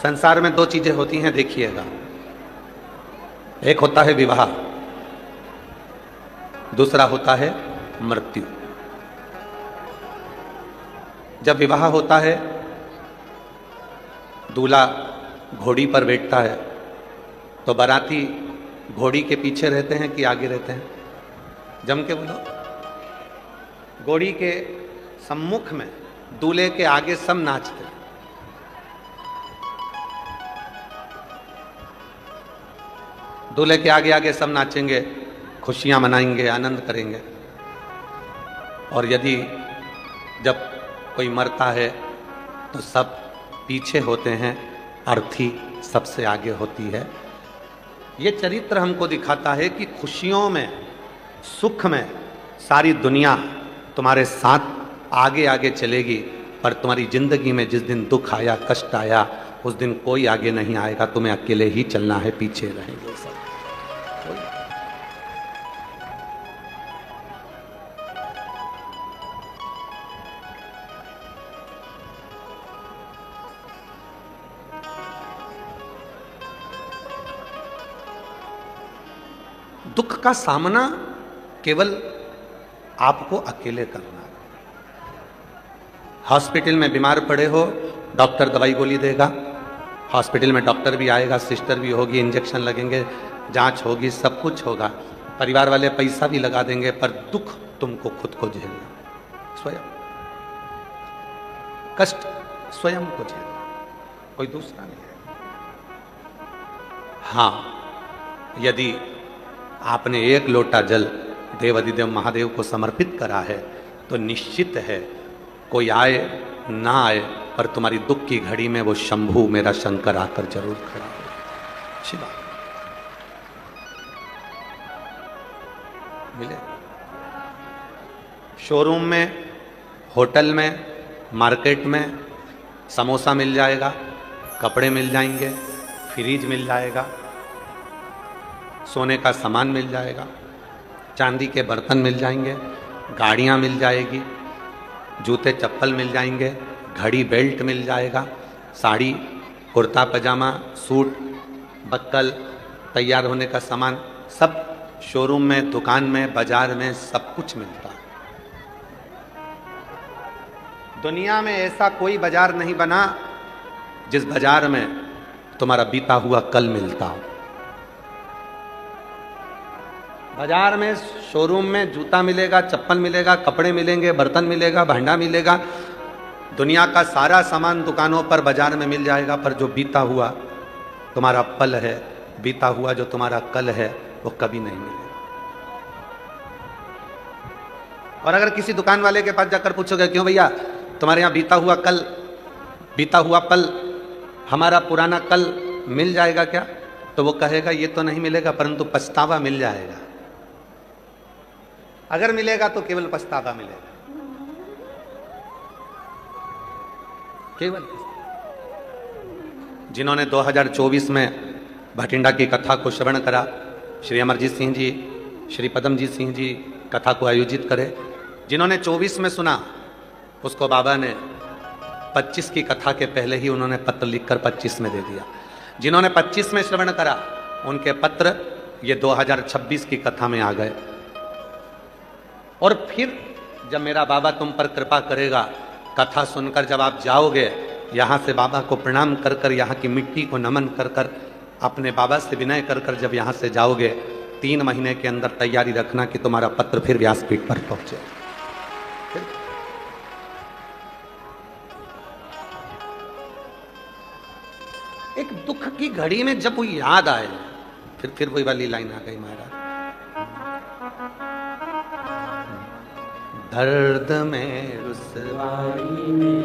संसार में दो चीजें होती हैं, देखिएगा। एक होता है विवाह, दूसरा होता है मृत्यु। जब विवाह होता है, दूल्हा घोड़ी पर बैठता है, तो बाराती घोड़ी के पीछे रहते हैं कि आगे रहते हैं? जम के बोलो। घोड़ी के सम्मुख में, दूल्हे के आगे सब नाचते हैं। दूल्हे के आगे आगे सब नाचेंगे, खुशियां मनाएंगे, आनंद करेंगे। और यदि जब कोई मरता है तो सब पीछे होते हैं, अर्थी सबसे आगे होती है। ये चरित्र हमको दिखाता है कि खुशियों में, सुख में सारी दुनिया तुम्हारे साथ आगे आगे चलेगी, पर तुम्हारी जिंदगी में जिस दिन दुख आया, कष्ट आया, उस दिन कोई आगे नहीं आएगा, तुम्हें अकेले ही चलना है, पीछे रहेंगे सब। दुख का सामना केवल आपको अकेले करना है। हॉस्पिटल में बीमार पड़े हो, डॉक्टर दवाई गोली देगा, हॉस्पिटल में डॉक्टर भी आएगा, सिस्टर भी होगी, इंजेक्शन लगेंगे, जांच होगी, सब कुछ होगा, परिवार वाले पैसा भी लगा देंगे, पर दुख तुमको खुद को झेलना, स्वयं कष्ट स्वयं को झेलना, कोई दूसरा नहीं है। हाँ, यदि आपने एक लोटा जल देवाधिदेव महादेव को समर्पित करा है, तो निश्चित है कोई आए ना आए, पर तुम्हारी दुख की घड़ी में वो शंभू मेरा शंकर आकर जरूर खड़ा हो। शिवा मिले शोरूम में, होटल में, मार्केट में समोसा मिल जाएगा, कपड़े मिल जाएंगे, फ्रिज मिल जाएगा, सोने का सामान मिल जाएगा, चांदी के बर्तन मिल जाएंगे, गाड़ियाँ मिल जाएगी, जूते चप्पल मिल जाएंगे, घड़ी बेल्ट मिल जाएगा, साड़ी, कुर्ता पजामा, सूट, बक्कल, तैयार होने का सामान, सब शोरूम में, दुकान में, बाजार में सब कुछ मिलता है। दुनिया में ऐसा कोई बाजार नहीं बना जिस बाजार में तुम्हारा बीता हुआ कल मिलता हो। बाजार में, शोरूम में जूता मिलेगा, चप्पल मिलेगा, कपड़े मिलेंगे, बर्तन मिलेगा, भांडा मिलेगा, दुनिया का सारा सामान दुकानों पर, बाजार में मिल जाएगा, पर जो बीता हुआ तुम्हारा पल है, बीता हुआ जो तुम्हारा कल है, वो कभी नहीं मिलेगा। और अगर किसी दुकान वाले के पास जाकर पूछोगे, क्यों भैया तुम्हारे यहाँ बीता हुआ कल, बीता हुआ पल, हमारा पुराना कल मिल जाएगा क्या? तो वो कहेगा ये तो नहीं मिलेगा, परंतु पछतावा मिल जाएगा। अगर मिलेगा तो केवल पछतावा मिलेगा, केवल। जिन्होंने 2024 में भटिंडा की कथा को श्रवण करा, श्री अमरजीत सिंह जी, श्री पदमजीत सिंह जी कथा को आयोजित करे, जिन्होंने 24 में सुना, उसको बाबा ने 25 की कथा के पहले ही उन्होंने पत्र लिखकर 25 में दे दिया। जिन्होंने 25 में श्रवण करा, उनके पत्र ये 2026 की कथा में आ गए। और फिर जब मेरा बाबा तुम पर कृपा करेगा, कथा सुनकर जब आप जाओगे, यहाँ से बाबा को प्रणाम कर कर, यहाँ की मिट्टी को नमन कर कर, अपने बाबा से विनय कर कर जब यहाँ से जाओगे, 3 महीने के अंदर तैयारी रखना कि तुम्हारा पत्र फिर व्यासपीठ पर पहुंचे। एक दुख की घड़ी में जब वो याद आए, फिर वही वाली लाइन आ गई महाराज, दर्द में, रुसवाई में,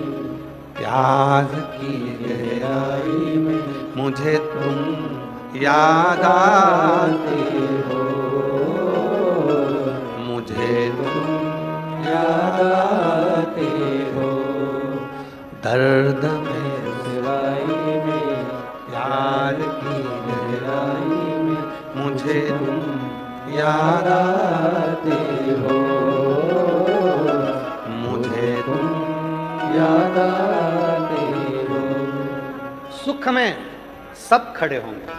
प्यार की गहराई में, मुझे तुम याद आते हो, मुझे तुम याद आते हो, दर्द में, रुसवाई में, प्यार की गहराई में, मुझे तुम याद आते हो, मुझे तुम याद आते हो। सुख में सब खड़े होंगे,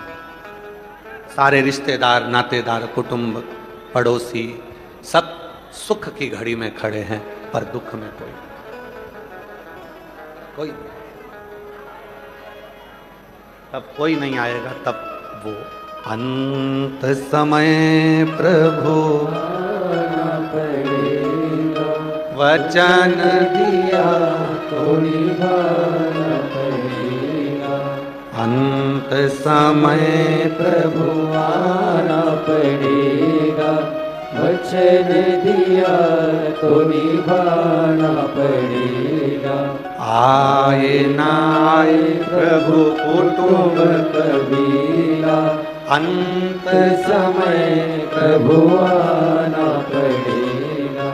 सारे रिश्तेदार, नातेदार, कुटुंब, पड़ोसी सब सुख की घड़ी में खड़े हैं, पर दुख में कोई नहीं। तब कोई नहीं आएगा, तब वो अंत समय प्रभु वचन दिया तो निभाना पड़ेगा, अंत समय प्रभु आना पड़ेगा, वचन दिया तो निभाना पड़ेगा। आए ना आए प्रभु कुटुंब कबीला, अंत समय प्रभु आना पड़ेगा,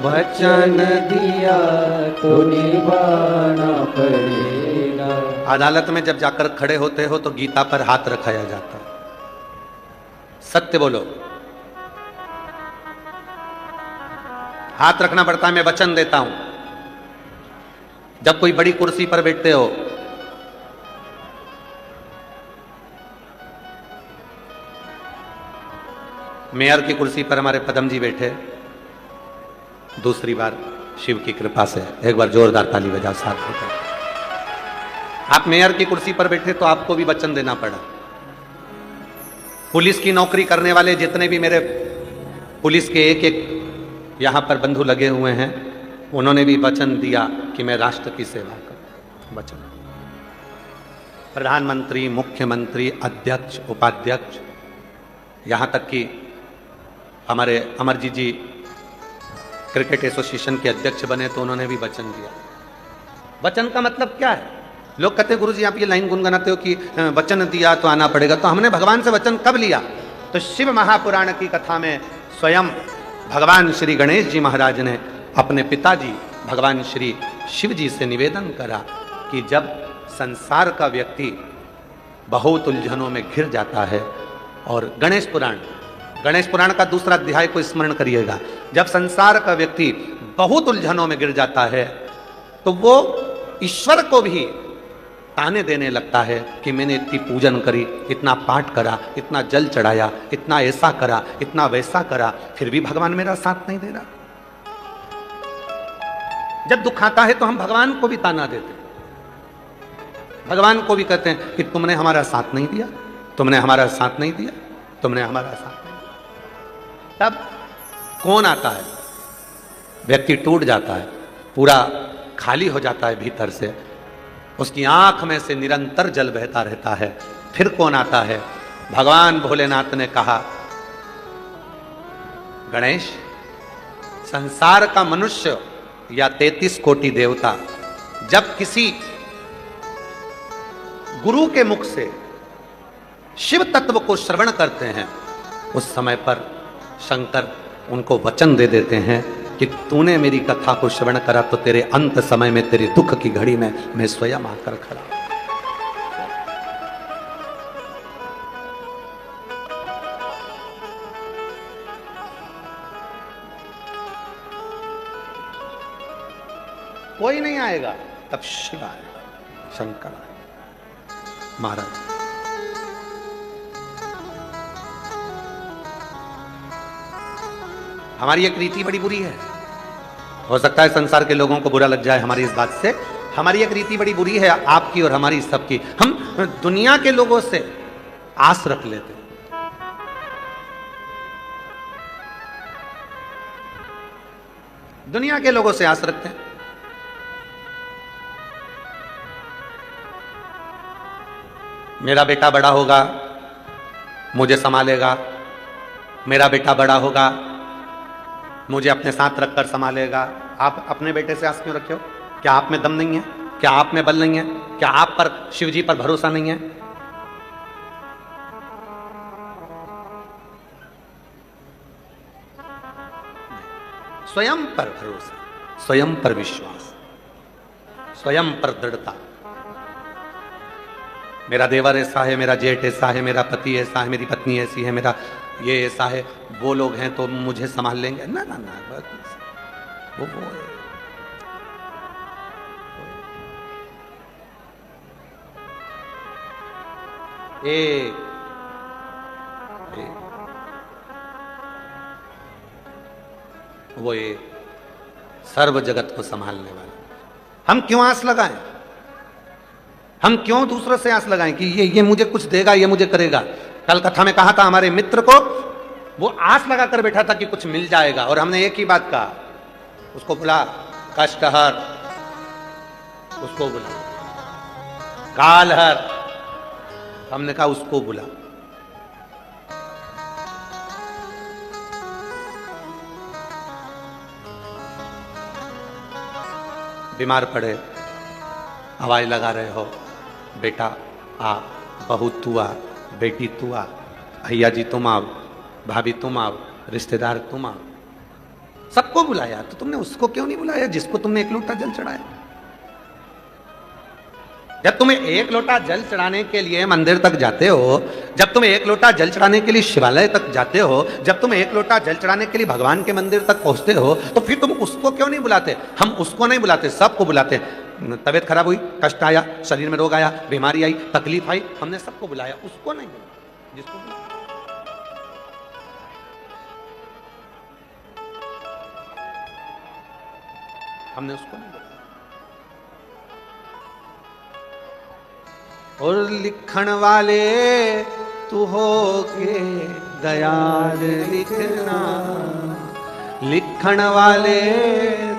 वचन दिया तो निभाना पड़ेगा। अदालत में जब जाकर खड़े होते हो तो गीता पर हाथ रखाया जाता है, सत्य बोलो, हाथ रखना पड़ता है। मैं वचन देता हूं, जब कोई बड़ी कुर्सी पर बैठते हो, मेयर की कुर्सी पर हमारे पदम जी बैठे, दूसरी बार शिव की कृपा से, एक बार जोरदार ताली बजा साथ होता। आप मेयर की कुर्सी पर बैठे तो आपको भी वचन देना पड़ा। पुलिस की नौकरी करने वाले जितने भी मेरे पुलिस के एक एक यहां पर बंधु लगे हुए हैं, उन्होंने भी वचन दिया कि मैं राष्ट्र की सेवा करूं। वचन, प्रधानमंत्री, मुख्यमंत्री, अध्यक्ष, उपाध्यक्ष, यहां तक कि हमारे अमरजीत जी क्रिकेट एसोसिएशन के अध्यक्ष बने तो उन्होंने भी वचन दिया। वचन का मतलब क्या है? लोग कहते हैं गुरु जी आप ये लाइन गुनगुनाते हो कि वचन दिया तो आना पड़ेगा, तो हमने भगवान से वचन कब लिया? तो शिव महापुराण की कथा में स्वयं भगवान श्री गणेश जी महाराज ने अपने पिताजी भगवान श्री शिव जी से निवेदन करा कि जब संसार का व्यक्ति बहुत उलझनों में घिर जाता है, और गणेश पुराण का दूसरा अध्याय को स्मरण करिएगा, जब संसार का व्यक्ति बहुत उलझनों में गिर जाता है तो वो ईश्वर को भी ताने देने लगता है कि मैंने इतनी पूजन करी, इतना पाठ करा, इतना जल चढ़ाया, इतना ऐसा करा, इतना वैसा करा, फिर भी भगवान मेरा साथ नहीं दे रहा। जब दुख आता है तो हम भगवान को भी ताना देते हैं, भगवान को भी कहते हैं कि तुमने हमारा साथ नहीं दिया, तुमने हमारा साथ नहीं दिया, तुमने हमारा साथ नहीं दिया। तब कौन आता है? व्यक्ति टूट जाता है, पूरा खाली हो जाता है भीतर से, उसकी आंख में से निरंतर जल बहता रहता है। फिर कौन आता है? भगवान भोलेनाथ ने कहा, गणेश, संसार का मनुष्य या 33 कोटि देवता जब किसी गुरु के मुख से शिव तत्व को श्रवण करते हैं, उस समय पर शंकर उनको वचन दे देते हैं कि तूने मेरी कथा को श्रवण करा तो तेरे अंत समय में, तेरे दुख की घड़ी में मैं स्वयं आकर खड़ा। कोई नहीं आएगा, तब शिव आएगा, शंकर आएगा, महाराज। हमारी एक रीति बड़ी बुरी है, हो सकता है संसार के लोगों को बुरा लग जाए हमारी इस बात से। हमारी एक रीति बड़ी बुरी है, आपकी और हमारी सबकी। हम दुनिया के लोगों से आस रख लेते, दुनिया के लोगों से आस रखते हैं। मेरा बेटा बड़ा होगा, मुझे संभालेगा, मेरा बेटा बड़ा होगा, मुझे अपने साथ रखकर संभालेगा। आप अपने बेटे से आस क्यों रखे हो? क्या आप में दम नहीं है? क्या आप में बल नहीं है? क्या आप पर शिव जी पर भरोसा नहीं है? स्वयं पर भरोसा, स्वयं पर विश्वास, स्वयं पर दृढ़ता। मेरा देवर ऐसा है, मेरा जेठ ऐसा है, मेरा पति ऐसा है, मेरी पत्नी ऐसी है, मेरा ये ऐसा है, वो लोग हैं तो मुझे संभाल लेंगे। ना ना ना, वो है। एक, वो एक सर्व जगत को संभालने वाला। हम क्यों आस लगाएं? हम क्यों दूसरों से आस लगाएं कि ये मुझे कुछ देगा, ये मुझे करेगा? कल कथा में कहा था हमारे मित्र को, वो आस लगा कर बैठा था कि कुछ मिल जाएगा, और हमने एक ही बात कहा, उसको बुला कष्टहर, उसको बुला कालहर, हमने कहा उसको बुला। बीमार पड़े, आवाज लगा रहे हो, बेटा आ, बहू तू आ, बेटी तू आ, भैया जी तुम आओ, भाभी तुम आओ, रिश्तेदार तुम आओ, सबको बुलाया, तो तुमने उसको क्यों नहीं बुलाया जिसको तुमने एक लोटा जल चढ़ाया? जब तुम्हें एक लोटा जल चढ़ाने के लिए मंदिर तक जाते हो, जब तुम एक लोटा जल चढ़ाने के लिए शिवालय तक जाते हो, जब तुम एक लोटा जल चढ़ाने के लिए भगवान के मंदिर तक पहुंचते हो, तो फिर तुम उसको क्यों नहीं बुलाते? हम उसको नहीं बुलाते, सबको बुलाते। तबीयत खराब हुई, कष्ट आया, शरीर में रोग आया, बीमारी आई, तकलीफ आई, हमने सबको बुलाया, उसको नहीं बुलाया जिसको बुलाया। हमने उसको नहीं बुलाया। और लिखण वाले तू हो के दयाल लिखना, लिखण वाले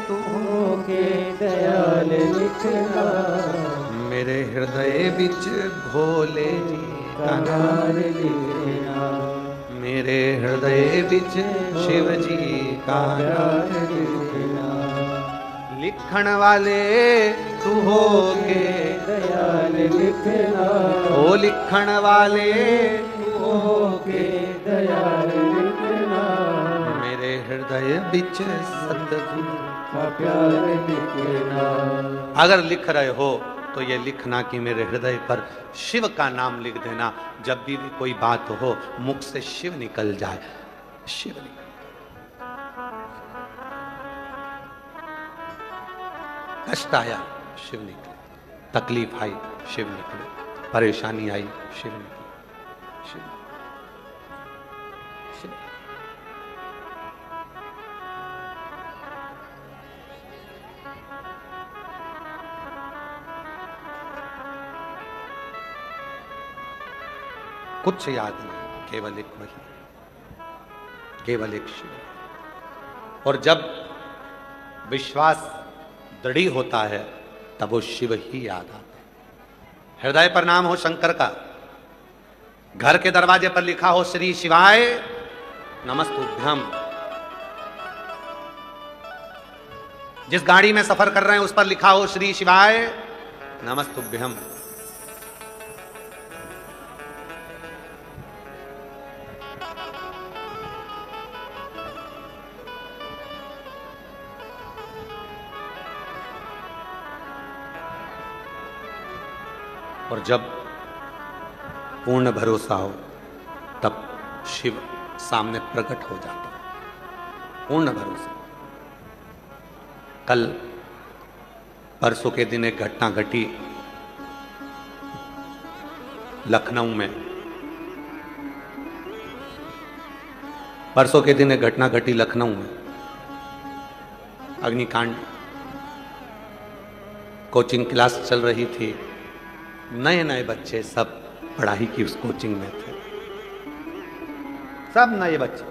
तू हो के दयाल लिखना, मेरे हृदय बिच भोले जी का नाम लिखना, मेरे हृदय बिच शिव जी का नाम लिखना, लिखण वाले तू हो के दयाल लिखना, ओ लिखण वाले तू हो के दयाल लिखना, मेरे हृदय बिच सतगुरु का प्यार लिखना। अगर लिख रहे हो तो ये लिखना कि मेरे हृदय पर शिव का नाम लिख देना, जब भी कोई बात हो मुख से शिव निकल जाए, शिव निकल। कष्ट आया, शिव निकले, तकलीफ आई, शिव निकले, परेशानी आई, शिव निकले, शिव, शिव। कुछ याद नहीं, केवल एक वही, केवल एक शिव। और जब विश्वास दृढ़ होता है तब वो शिव ही याद आता है। हृदय पर नाम हो शंकर का, घर के दरवाजे पर लिखा हो श्री शिवाय नमस्तुभ्यम, जिस गाड़ी में सफर कर रहे हैं उस पर लिखा हो श्री शिवाय नमस्तुभ्यम, और जब पूर्ण भरोसा हो तब शिव सामने प्रकट हो जाता है। पूर्ण भरोसा। कल परसों के दिन एक घटना घटी लखनऊ में। परसों के दिन एक घटना घटी लखनऊ में, अग्निकांड। कोचिंग क्लास चल रही थी, नए नए बच्चे सब पढ़ाई की उस कोचिंग में थे, सब नए बच्चे,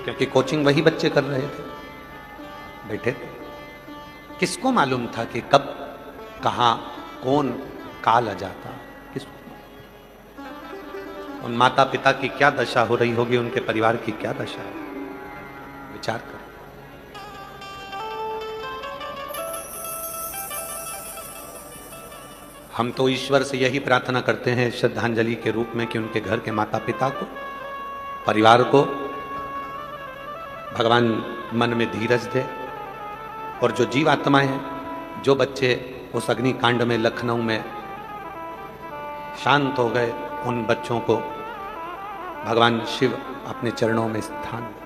क्योंकि कोचिंग वही बच्चे कर रहे थे, बैठे थे। किसको मालूम था कि कब कहां कौन काल आ जाता, किसको? उन माता पिता की क्या दशा हो रही होगी, उनके परिवार की क्या दशा है, विचार करो। हम तो ईश्वर से यही प्रार्थना करते हैं श्रद्धांजलि के रूप में कि उनके घर के माता पिता को, परिवार को भगवान मन में धीरज दे, और जो जीवात्माएं हैं, जो बच्चे उस अग्निकांड में लखनऊ में शांत हो गए, उन बच्चों को भगवान शिव अपने चरणों में स्थान दे।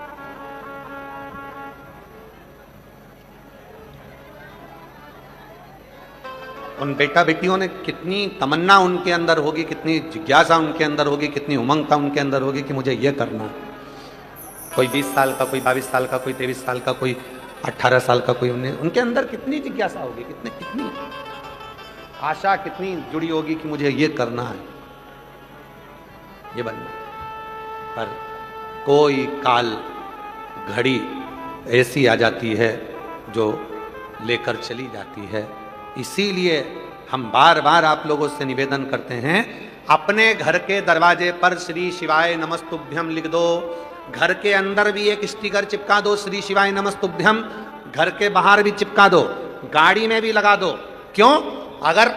उन बेटा बेटियों ने कितनी तमन्ना उनके अंदर होगी, कितनी जिज्ञासा उनके अंदर होगी, कितनी उमंगता उनके अंदर होगी कि मुझे ये करना है। कोई 20 साल का, कोई 22 साल का, कोई 23 साल का, कोई 18 साल का, कोई उनके अंदर कितनी जिज्ञासा होगी, कितनी आशा कितनी जुड़ी होगी कि मुझे ये करना है, ये बनना। पर कोई काल घड़ी ऐसी आ जाती है जो लेकर चली जाती है। इसीलिए हम बार बार आप लोगों से निवेदन करते हैं, अपने घर के दरवाजे पर श्री शिवाय नमस्तुभ्यम लिख दो, घर के अंदर भी एक स्टिकर चिपका दो श्री शिवाय नमस्तुभ्यम, घर के बाहर भी चिपका दो, गाड़ी में भी लगा दो। क्यों? अगर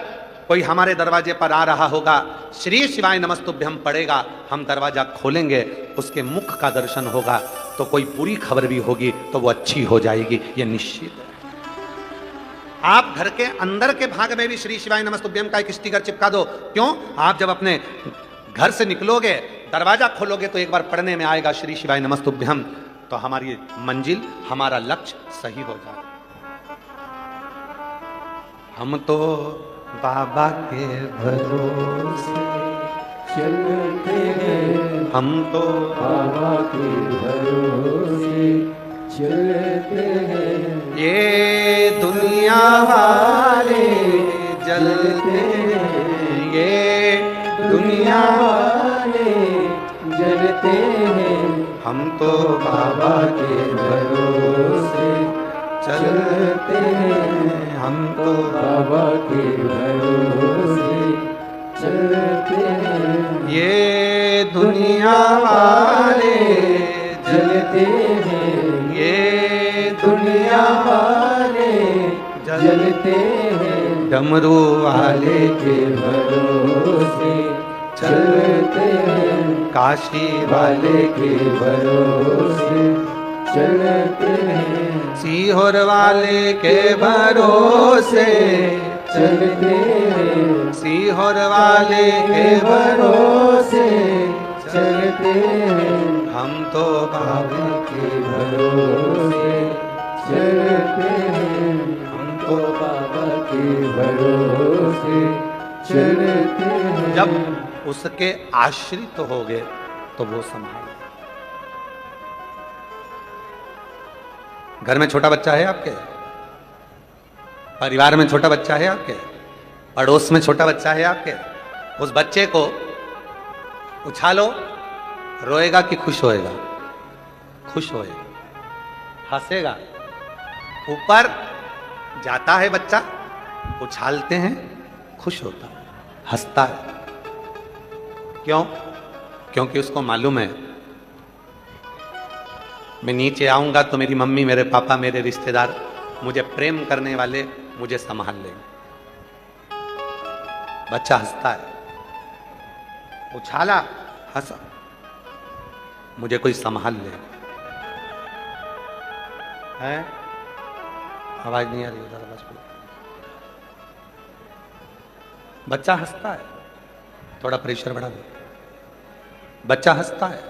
कोई हमारे दरवाजे पर आ रहा होगा, श्री शिवाय नमस्तुभ्यम पड़ेगा, हम दरवाजा खोलेंगे, उसके मुख का दर्शन होगा, तो कोई बुरी खबर भी होगी तो वो अच्छी हो जाएगी, ये निश्चित है। आप घर के अंदर के भाग में भी श्री शिवाय नमस्तुभ्यम का एक स्टिकर चिपका दो। क्यों? आप जब अपने घर से निकलोगे, दरवाजा खोलोगे, तो एक बार पढ़ने में आएगा श्री शिवाय नमस्तुभ्यम, तो हमारी मंजिल, हमारा लक्ष्य सही हो जाएगा। हम तो बाबा के भरोसे चलते हैं, हम तो बाबा के भरोसे चलते हैं। ये दुनिया वाले जलते हैं, ये दुनिया वाले जलते हैं, हम तो बाबा के भरोसे चलते हैं। हम तो बाबा के भरोसे चलते हैं। ये दुनिया वाले जलते हैं, ये दुनिया वाले जलते हैं। डमरू वाले के भरोसे चलते हैं, काशी वाले के भरोसे चलते हैं। सीहोर वाले के भरोसे चलते हैं, सीहोर वाले के भरोसे चलते हैं। हम तो बाबा के भरोसे चलते हैं, हम तो बाबा के भरोसे चलते हैं। जब उसके आश्रित हो गए तो वो संभाले। घर में छोटा बच्चा है आपके, परिवार में छोटा बच्चा है आपके, पड़ोस में छोटा बच्चा है आपके, उस बच्चे को उछालो, रोएगा कि खुश होएगा? खुश होएगा, हंसेगा। ऊपर जाता है बच्चा, उछालते हैं, खुश होता है, हंसता है। क्यों? क्योंकि उसको मालूम है मैं नीचे आऊंगा तो मेरी मम्मी, मेरे पापा, मेरे रिश्तेदार, मुझे प्रेम करने वाले मुझे संभाल लेंगे। बच्चा हंसता है, उछाला, हंसा, मुझे कोई संभाल ले। है? आवाज नहीं आ रही है, आवाज बोलो। बच्चा हंसता है, थोड़ा प्रेशर बढ़ा दो। बच्चा हंसता है,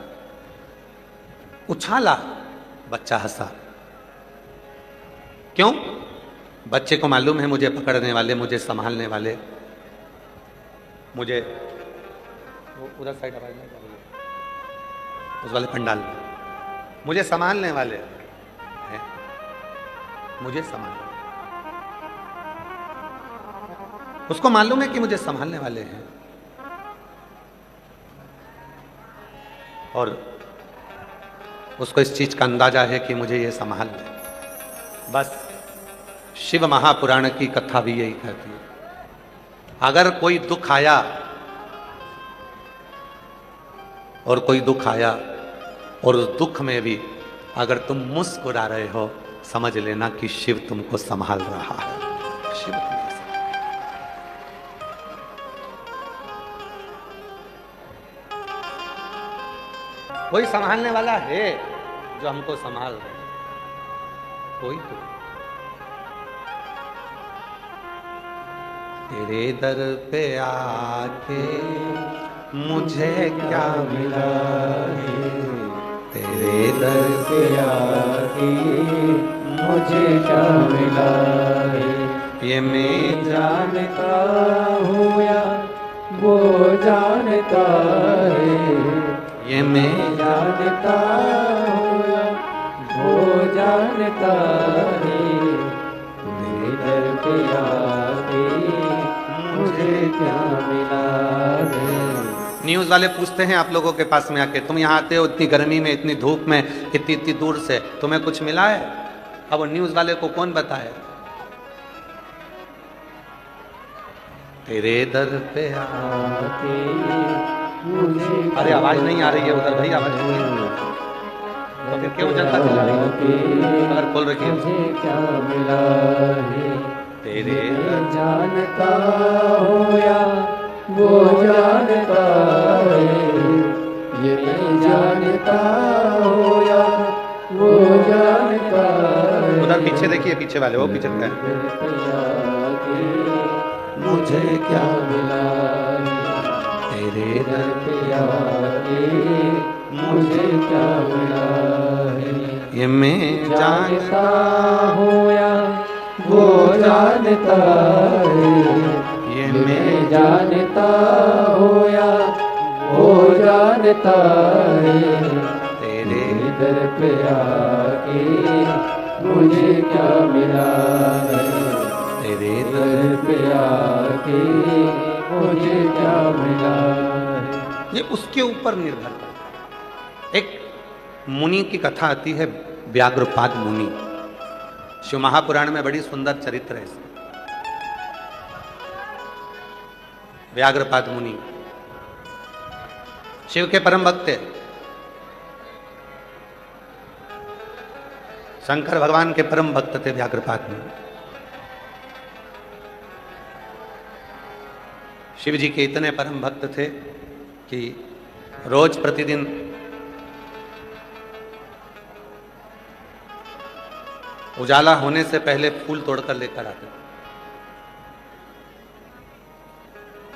उछाला, बच्चा हंसा। क्यों? बच्चे को मालूम है मुझे पकड़ने वाले, मुझे संभालने वाले, मुझे उधर साइड आवाज नहीं आ रही है, उस वाले पंडाल में, मुझे संभालने वाले हैं, मुझे संभालने। उसको मालूम है कि मुझे संभालने वाले हैं, और उसको इस चीज का अंदाजा है कि मुझे ये संभाल ले। बस शिव महापुराण की कथा भी यही कहती है, अगर कोई दुख आया, और कोई दुख आया और उस दुख में भी अगर तुम मुस्कुरा रहे हो, समझ लेना कि शिव तुमको संभाल रहा है। शिव तुम्हें कोई संभालने वाला है जो हमको संभाल रहे, कोई तो। तेरे दर पे आके मुझे क्या मिला है, तेरे दर पे आके मुझे क्या मिला है, ये मैं जानता हूँ या वो जानता है, ये मैं जानता हूँ या वो जानता है, मेरे दर पे आके मुझे क्या मिला है। न्यूज़ वाले पूछते हैं आप लोगों के पास में आके, तुम यहाँ आते हो इतनी गर्मी में, इतनी धूप में, इतनी इतनी दूर से, तुम्हें कुछ मिला है? अब वो न्यूज़ वाले को कौन बताए? तेरे दर पे आके मुझे अरे आवाज नहीं आ रही है उधर भाई, आवाज तो फिर क्यों जनता चिल्ला रही है? अगर खोल रखी है मुझे क्या मिला है। तेरे मैं जानता हूँ या वो जानता है, ये मैं जानता हूँ या वो जानता है। उधर पीछे देखिए, पीछे वाले वो पीछे क्या है? मुझे क्या मिला तेरे दर पे आके मुझे क्या मिला है। ये मैं जानता हूँ या वो जानता है, ये मैं जानता हूँ या वो जानता है, तेरे दर पे आके मुझे क्या मिला है। तेरे दर पे आके मुझे क्या मिला है। ये उसके ऊपर निर्भर करता है। एक मुनि की कथा आती है, व्याघ्रपाद मुनि। शिव महापुराण में बड़ी सुंदर चरित्र है इसका। व्याघ्रपाद मुनि शिव के परम भक्त थे। शंकर भगवान के परम भक्त थे व्याघ्रपाद मुनि। शिव जी के इतने परम भक्त थे कि रोज प्रतिदिन उजाला होने से पहले फूल तोड़कर लेकर आते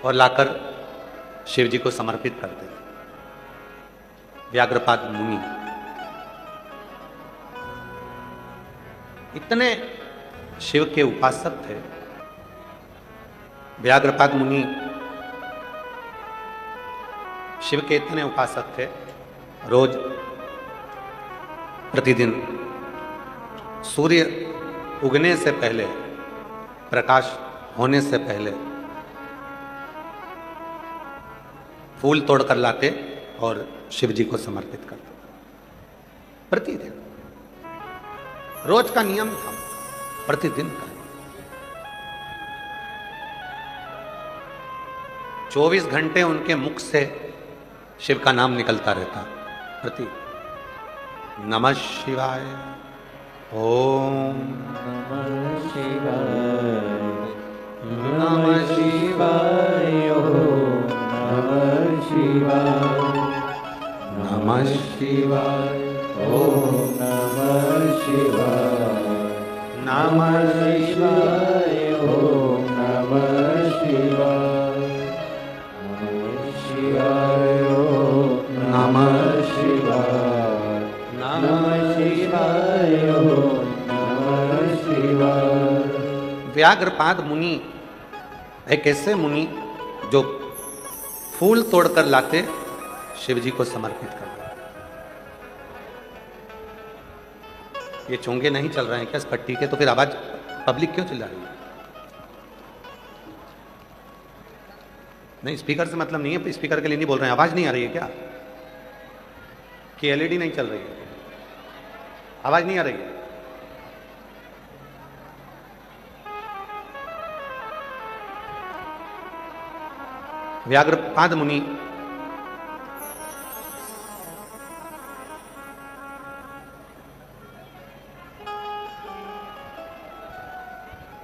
और लाकर शिव जी को समर्पित करते थे। व्याघ्रपाद मुनि इतने शिव के उपासक थे। व्याघ्रपाद मुनि शिव के इतने उपासक थे, रोज प्रतिदिन सूर्य उगने से पहले, प्रकाश होने से पहले फूल तोड़कर लाते और शिव जी को समर्पित करते। प्रतिदिन रोज का नियम था, प्रतिदिन का। 24 घंटे उनके मुख से शिव का नाम निकलता रहता प्रति। नमः शिवाय, ओम नमः शिवाय, नमः शिवाय, ओम नमः शिवाय, नमः शिवाय, ओम नमः शिवाय, नमः शिवाय, ओम नमः शिवाय, नमः शिवाय, ओम नमः शिवाय, नमः शिवाय, ओम नमः शिवाय। व्याघ्रपाद मुनि एक ऐसे मुनि जो फूल तोड़कर लाते, शिव जी को समर्पित करते। ये चोंगे नहीं चल रहे हैं क्या इस पट्टी के? तो फिर आवाज पब्लिक क्यों चिल्ला रही है? नहीं, स्पीकर से मतलब नहीं है, स्पीकर के लिए नहीं बोल रहे हैं। आवाज नहीं आ रही है क्या? कि एलईडी नहीं चल रही है? आवाज नहीं आ रही है? व्याघ्रपाद मुनि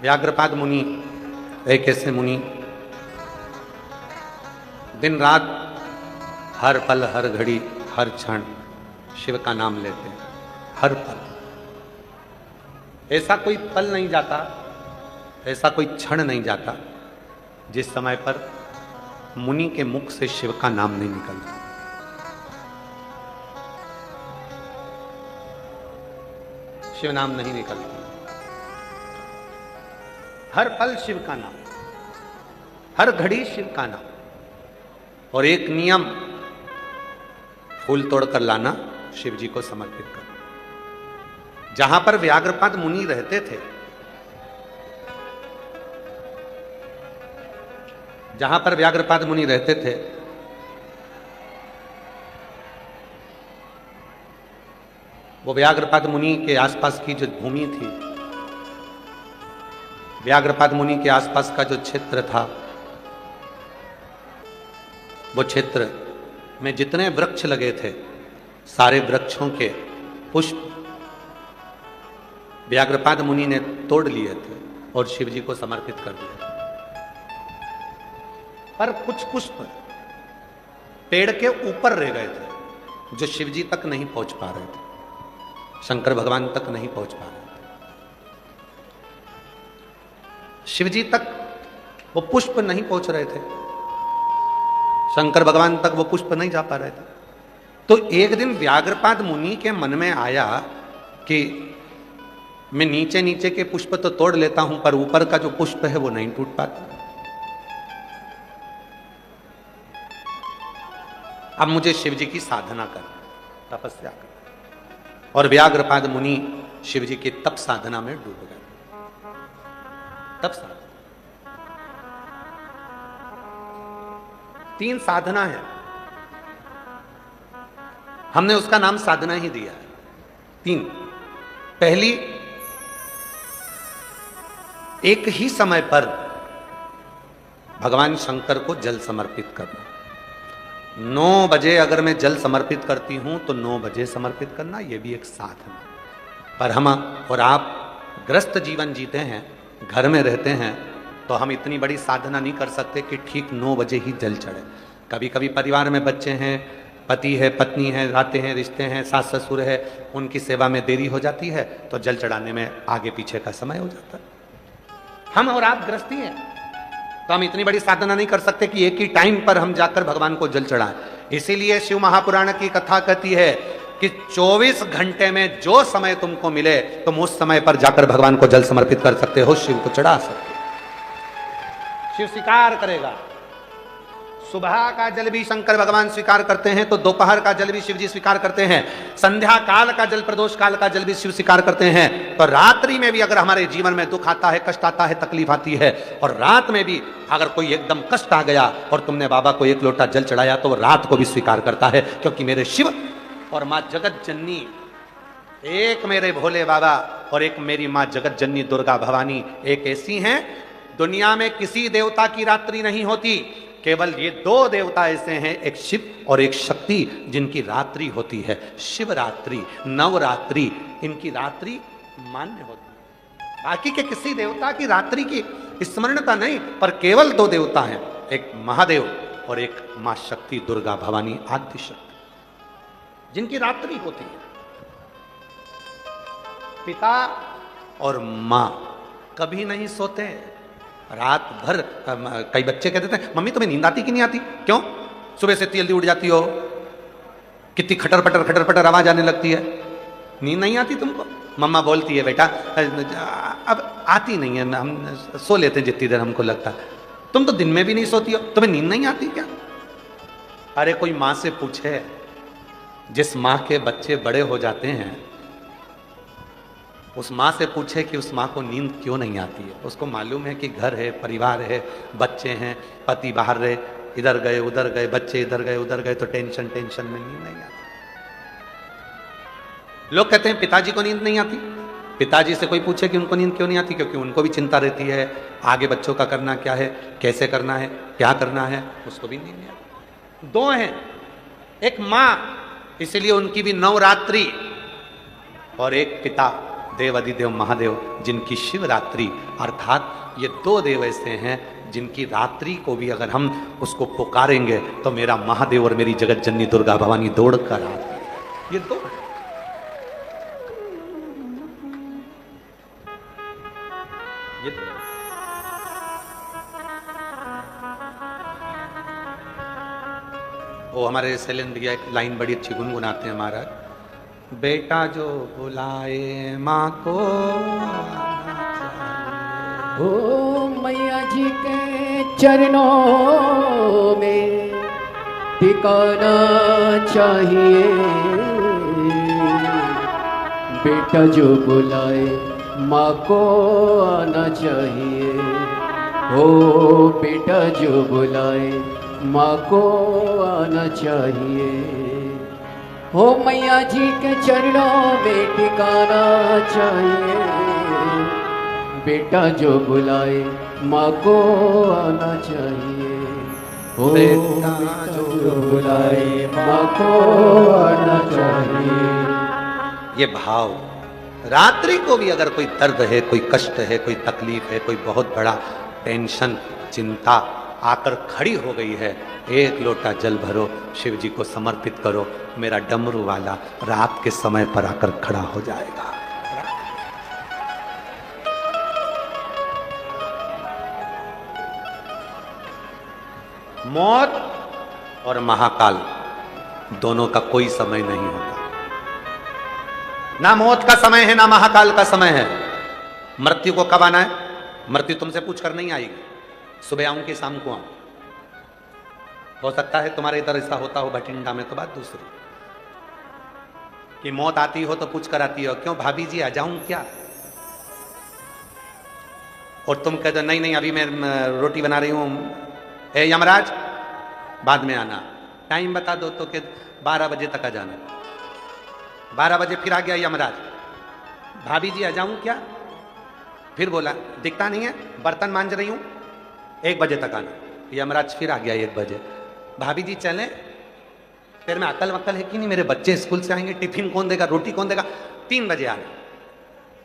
व्याघ्रपाद मुनि एक ऐसे मुनि दिन रात, हर पल, हर घड़ी, हर क्षण शिव का नाम लेते हैं। हर पल, ऐसा कोई पल नहीं जाता, ऐसा कोई क्षण नहीं जाता जिस समय पर मुनि के मुख से शिव का नाम नहीं निकलता। शिव नाम नहीं निकलता। हर पल शिव का नाम, हर घड़ी शिव का नाम। और एक नियम, फूल तोड़कर लाना, शिव जी को समर्पित करना। जहां पर व्याघ्रपाद मुनि रहते थे, जहां पर व्याघ्रपाद मुनि रहते थे, वो व्याघ्रपाद मुनि के आसपास की जो भूमि थी, व्याघ्रपाद मुनि के आसपास का जो क्षेत्र था, वो क्षेत्र में जितने वृक्ष लगे थे, सारे वृक्षों के पुष्प व्याघ्रपाद मुनि ने तोड़ लिए थे और शिव जी को समर्पित कर दिया। पर कुछ पुष्प पेड़ के ऊपर रह गए थे, जो शिव जी तक नहीं पहुंच पा रहे थे, शंकर भगवान तक नहीं पहुंच पा रहे थे। शिव जी तक वो पुष्प नहीं पहुंच रहे थे, शंकर भगवान तक वो पुष्प नहीं जा पा रहे थे। तो एक दिन व्याघ्रपाद मुनि के मन में आया कि मैं नीचे नीचे के पुष्प तो तोड़ लेता हूं, पर ऊपर का जो पुष्प है वो नहीं टूट पाता। अब मुझे शिव जी की साधना करनी, तपस्या करनी। और व्याघ्रपाद मुनि शिव जी की तप साधना में डूब गए। तप साधना 3 साधना है, हमने उसका नाम साधना ही दिया है। 3। पहली, एक ही समय पर भगवान शंकर को जल समर्पित करना। 9 बजे अगर मैं जल समर्पित करती हूं तो 9 बजे समर्पित करना, यह भी एक साधना। पर हम और आप ग्रस्त जीवन जीते हैं, घर में रहते हैं, तो हम इतनी बड़ी साधना नहीं कर सकते कि ठीक 9 बजे ही जल चढ़े। कभी कभी परिवार में बच्चे हैं, पति है, पत्नी है, आते हैं, रिश्ते हैं, सास ससुर है, उनकी सेवा में देरी हो जाती है, तो जल चढ़ाने में आगे पीछे का समय हो जाता है। हम और आप गृहस्थी हैं, तो हम इतनी बड़ी साधना नहीं कर सकते कि एक ही टाइम पर हम जाकर भगवान को जल चढ़ाएं। इसीलिए शिव महापुराण की कथा कहती है कि 24 घंटे में जो समय तुमको मिले तुम उस समय पर जाकर भगवान को जल समर्पित कर सकते हो, शिव को चढ़ा सकते हो। शिव स्वीकार करेगा। सुबह का जल भी शंकर भगवान स्वीकार करते हैं, तो दोपहर का जल भी शिव जी स्वीकार करते हैं। संध्या काल का जल, प्रदोष काल का जल भी शिव स्वीकार करते हैं। तो रात्रि में भी अगर हमारे जीवन में दुख आता है, कष्ट आता है, तकलीफ आती है, और रात में भी अगर कोई एकदम कष्ट आ गया और तुमने बाबा को 1 लोटा जल चढ़ाया, तो वो रात को भी स्वीकार करता है, क्योंकि मेरे शिव और माँ जगत जननी, एक मेरे भोले बाबा और एक मेरी माँ जगत जननी दुर्गा भवानी, एक ऐसी हैं, दुनिया में किसी देवता की रात्रि नहीं होती, केवल ये 2 देवता ऐसे हैं, एक शिव और एक शक्ति, जिनकी रात्रि होती है शिवरात्रि, नवरात्रि, इनकी रात्रि मान्य होती है। बाकी के किसी देवता की रात्रि की स्मरणता नहीं, पर केवल 2 देवता हैं, एक महादेव और एक मां शक्ति दुर्गा भवानी आद्य शक्ति, जिनकी रात्रि होती है। पिता और मां कभी नहीं सोते, रात भर। कई बच्चे कहते थे, मम्मी तुम्हें नींद आती कि नहीं आती? क्यों? सुबह से जल्दी उठ जाती हो, कितनी खटर पटर आवाज आने लगती है, नींद नहीं आती तुमको? मम्मा बोलती है, बेटा अब आती नहीं है, हम सो लेते हैं जितनी देर हमको लगता है। तुम तो दिन में भी नहीं सोती हो, तुम्हें नींद नहीं आती क्या? अरे कोई माँ से पूछे, जिस माँ के बच्चे बड़े हो जाते हैं, उस माँ से पूछे कि उस माँ को नींद क्यों नहीं आती है। उसको मालूम है कि घर है, परिवार है, बच्चे हैं, पति बाहर रहे, इधर गए उधर गए, बच्चे इधर गए उधर गए, तो टेंशन में नींद नहीं आती। लोग कहते हैं पिताजी को नींद नहीं आती। पिताजी से कोई पूछे कि उनको नींद क्यों नहीं आती, क्योंकि उनको भी चिंता रहती है, आगे बच्चों का करना क्या है, कैसे करना है, क्या करना है, उसको भी नींद नहीं आती। 2 हैं, एक माँ, इसलिए उनकी भी नवरात्रि, और एक पिता देवाधिदेव महादेव, जिनकी शिवरात्रि, अर्थात ये 2 देव ऐसे हैं जिनकी रात्रि को भी अगर हम उसको पुकारेंगे तो मेरा महादेव और मेरी जगत जननी दुर्गा भवानी दौड़ कर आती। ये 2 ये 2 वो हमारे शैलेंद्र भैया एक लाइन बड़ी अच्छी गुनगुनाते हैं महाराज, बेटा जो बुलाए माँ को आना चाहिए, ओ मैया जी के चरणों में टिकाना चाहिए, बेटा जो बुलाए माँ को आना चाहिए। हो बेटा जो बुलाए माँ को आना चाहिए। हो मैया जी के चरणों में टिकाना चाहिए, बेटा जो बुलाए माँ को आना चाहिए। हो बेटा जो बुलाए माँ को आना चाहिए। ये भाव, रात्रि को भी अगर कोई दर्द है, कोई कष्ट है, कोई तकलीफ है, कोई बहुत बड़ा टेंशन, चिंता आकर खड़ी हो गई है, एक लोटा जल भरो, शिव जी को समर्पित करो, मेरा डमरू वाला रात के समय पर आकर खड़ा हो जाएगा। मौत और महाकाल दोनों का कोई समय नहीं होता। ना मौत का समय है, ना महाकाल का समय है। मृत्यु को कब आना है? मृत्यु तुमसे पूछ कर नहीं आएगी, सुबह आऊं कि शाम को आऊं। हो सकता है तुम्हारे इधर ऐसा होता हो भटिंडा में, तो बात दूसरी कि मौत आती हो तो पूछ कर आती हो, क्यों भाभी जी आ जाऊं क्या? और तुम कहते नहीं नहीं अभी मैं रोटी बना रही हूं, ए यमराज बाद में आना। टाइम बता दो तो कि 12 बजे तक आ जाना। 12 बजे फिर आ गया यमराज, भाभी जी आ जाऊं क्या? फिर बोला दिखता नहीं है, बर्तन मांज रही हूं, 1 बजे तक आना। यमराज फिर आ गया 1 बजे, भाभी जी चले, फिर मैं अकल वक्ल है कि नहीं, मेरे बच्चे स्कूल से आएंगे, टिफिन कौन देगा, रोटी कौन देगा? 3 बजे आना।